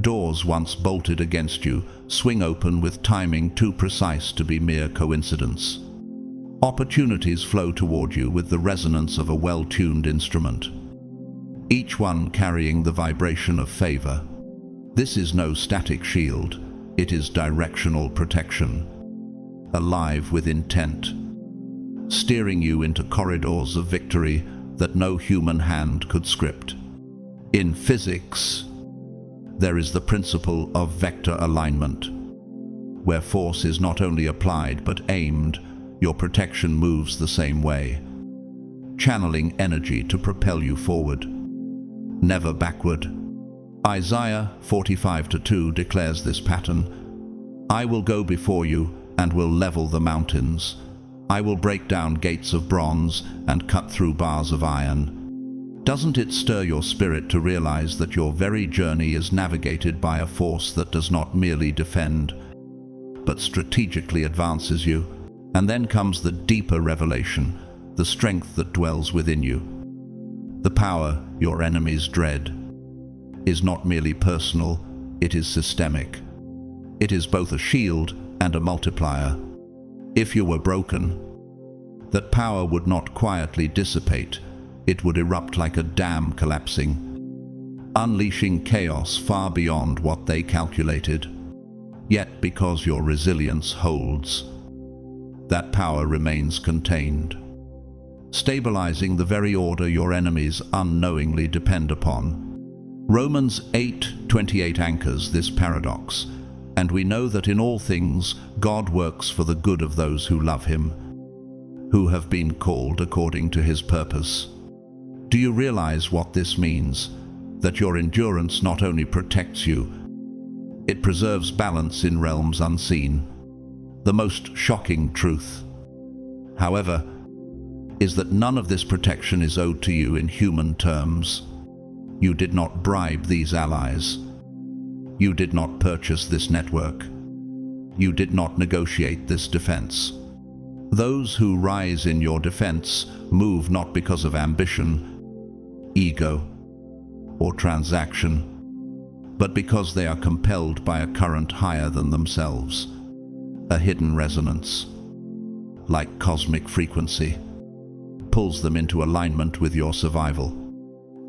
doors once bolted against you swing open with timing too precise to be mere coincidence. Opportunities flow toward you with the resonance of a well-tuned instrument, each one carrying the vibration of favor. This is no static shield, it is directional protection, alive with intent, steering you into corridors of victory that no human hand could script. In physics, There is the principle of vector alignment, where force is not only applied but aimed. Your protection moves the same way, channeling energy to propel you forward, never backward. Isaiah 45:2 declares this pattern. I will go before you and will level the mountains. I will break down gates of bronze and cut through bars of iron. Doesn't it stir your spirit to realize that your very journey is navigated by a force that does not merely defend, but strategically advances you? And then comes the deeper revelation, the strength that dwells within you. The power your enemies dread is not merely personal, it is systemic. It is both a shield and a multiplier. If you were broken, that power would not quietly dissipate, it would erupt like a dam collapsing, unleashing chaos far beyond what they calculated. Yet because your resilience holds, that power remains contained, stabilizing the very order your enemies unknowingly depend upon. Romans 8:28 anchors this paradox, and we know that in all things God works for the good of those who love Him, who have been called according to His purpose. Do you realize what this means? That your endurance not only protects you, it preserves balance in realms unseen. The most shocking truth, however, is that none of this protection is owed to you in human terms. You did not bribe these allies. You did not purchase this network. You did not negotiate this defense. Those who rise in your defense move not because of ambition, ego, or transaction, but because they are compelled by a current higher than themselves, a hidden resonance, like cosmic frequency, pulls them into alignment with your survival.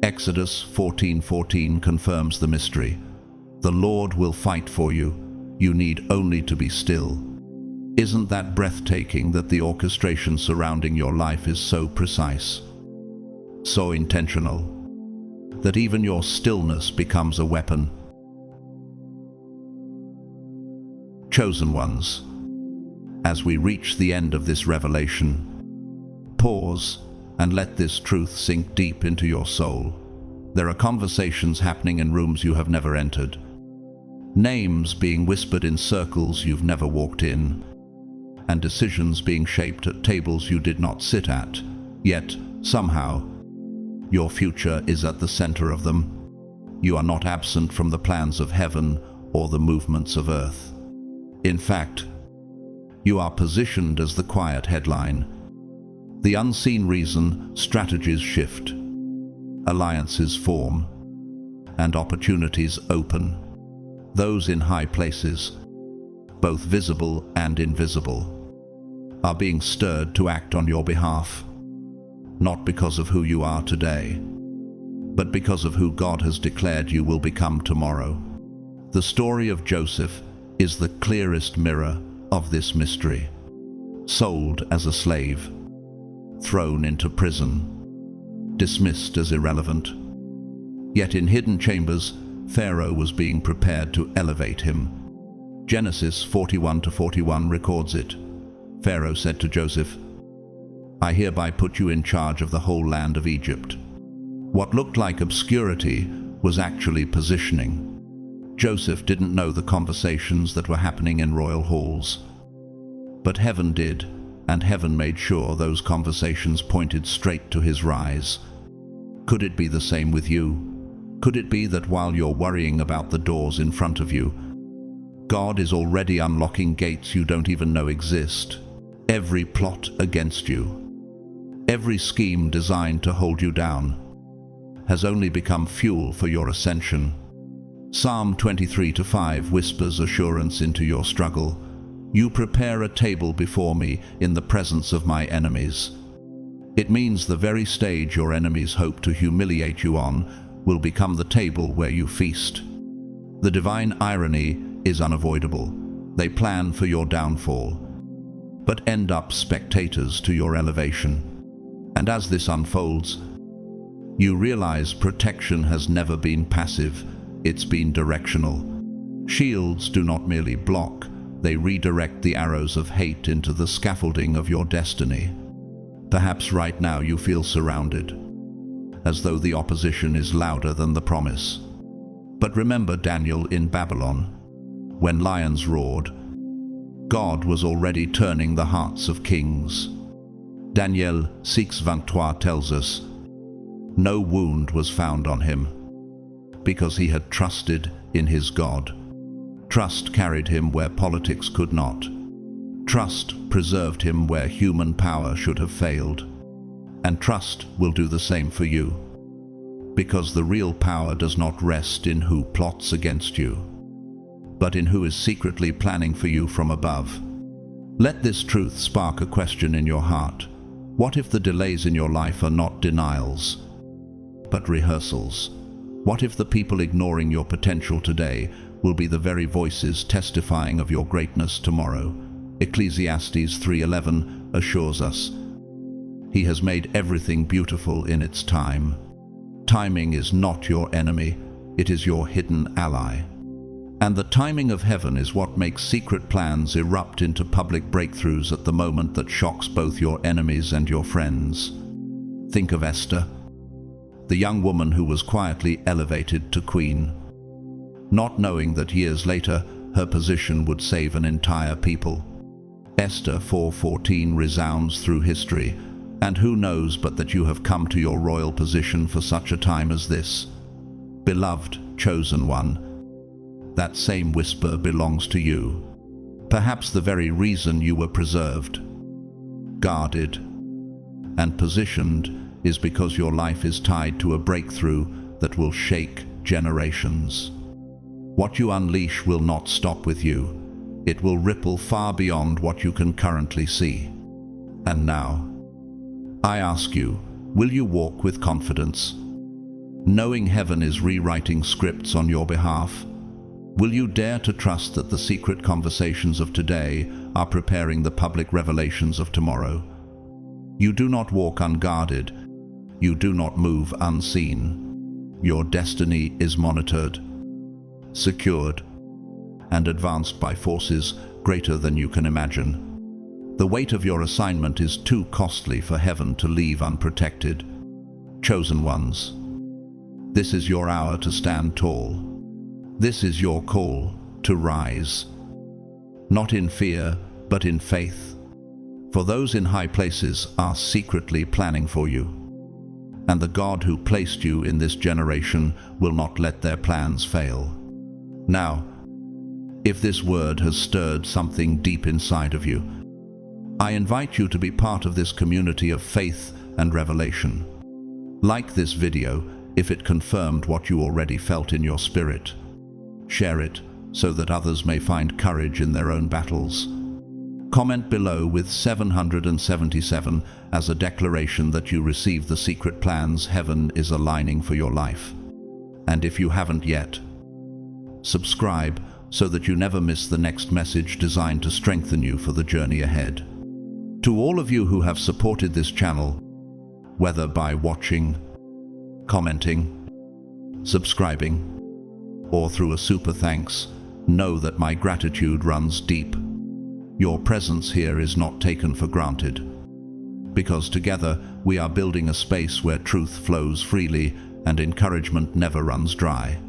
Exodus 14:14 confirms the mystery. The Lord will fight for you. You need only to be still. Isn't that breathtaking that the orchestration surrounding your life is so precise, so intentional, that even your stillness becomes a weapon? Chosen ones, as we reach the end of this revelation, pause and let this truth sink deep into your soul. There are conversations happening in rooms you have never entered, names being whispered in circles you've never walked in, and decisions being shaped at tables you did not sit at, yet somehow your future is at the center of them. You are not absent from the plans of heaven or the movements of earth. In fact, you are positioned as the quiet headline, the unseen reason strategies shift, alliances form, and opportunities open. Those in high places, both visible and invisible, are being stirred to act on your behalf, not because of who you are today, but because of who God has declared you will become tomorrow. The story of Joseph is the clearest mirror of this mystery. Sold as a slave, thrown into prison, dismissed as irrelevant. Yet in hidden chambers, Pharaoh was being prepared to elevate him. Genesis 41:41 records it. Pharaoh said to Joseph, I hereby put you in charge of the whole land of Egypt. What looked like obscurity was actually positioning. Joseph didn't know the conversations that were happening in royal halls, but heaven did, and heaven made sure those conversations pointed straight to his rise. Could it be the same with you? Could it be that while you're worrying about the doors in front of you, God is already unlocking gates you don't even know exist? Every plot against you, every scheme designed to hold you down, has only become fuel for your ascension. Psalm 23:5 whispers assurance into your struggle. You prepare a table before me in the presence of my enemies. It means the very stage your enemies hope to humiliate you on will become the table where you feast. The divine irony is unavoidable. They plan for your downfall, but end up spectators to your elevation. And as this unfolds, you realize protection has never been passive, It's been directional. Shields do not merely block, they redirect the arrows of hate into the scaffolding of your destiny. Perhaps right now you feel surrounded, as though the opposition is louder than the promise. But remember Daniel in Babylon. When lions roared, God was already turning the hearts of kings. Daniel 6:23 tells us, no wound was found on him, because he had trusted in his God. Trust carried him where politics could not. Trust preserved him where human power should have failed. And trust will do the same for you, because the real power does not rest in who plots against you, but in who is secretly planning for you from above. Let this truth spark a question in your heart. What if the delays in your life are not denials, but rehearsals? What if the people ignoring your potential today will be the very voices testifying of your greatness tomorrow? Ecclesiastes 3:11 assures us, He has made everything beautiful in its time. Timing is not your enemy, it is your hidden ally. And the timing of heaven is what makes secret plans erupt into public breakthroughs at the moment that shocks both your enemies and your friends. Think of Esther, the young woman who was quietly elevated to queen, not knowing that years later her position would save an entire people. Esther 4:14 resounds through history, and who knows but that you have come to your royal position for such a time as this. Beloved, chosen one, that same whisper belongs to you. Perhaps the very reason you were preserved, guarded, and positioned is because your life is tied to a breakthrough that will shake generations. What you unleash will not stop with you. It will ripple far beyond what you can currently see. And now, I ask you, will you walk with confidence, knowing heaven is rewriting scripts on your behalf? Will you dare to trust that the secret conversations of today are preparing the public revelations of tomorrow? You do not walk unguarded. You do not move unseen. Your destiny is monitored, secured, and advanced by forces greater than you can imagine. The weight of your assignment is too costly for heaven to leave unprotected. Chosen ones, this is your hour to stand tall. This is your call to rise, not in fear, but in faith. For those in high places are secretly planning for you, and the God who placed you in this generation will not let their plans fail. Now, if this word has stirred something deep inside of you, I invite you to be part of this community of faith and revelation. Like this video if it confirmed what you already felt in your spirit. Share it so that others may find courage in their own battles. Comment below with 777 as a declaration that you receive the secret plans heaven is aligning for your life. And if you haven't yet, subscribe so that you never miss the next message designed to strengthen you for the journey ahead. To all of you who have supported this channel, whether by watching, commenting, subscribing, or through a super thanks, know that my gratitude runs deep. Your presence here is not taken for granted, because together we are building a space where truth flows freely and encouragement never runs dry.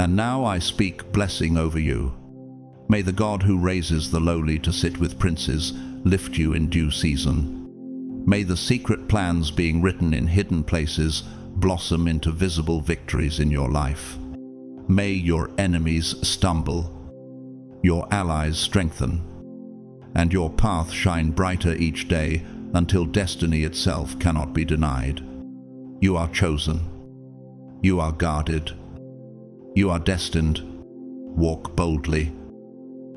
And now I speak blessing over you. May the God who raises the lowly to sit with princes lift you in due season. May the secret plans being written in hidden places blossom into visible victories in your life. May your enemies stumble, your allies strengthen, and your path shine brighter each day until destiny itself cannot be denied. You are chosen. You are guarded. You are destined. Walk boldly,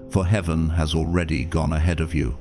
for heaven has already gone ahead of you.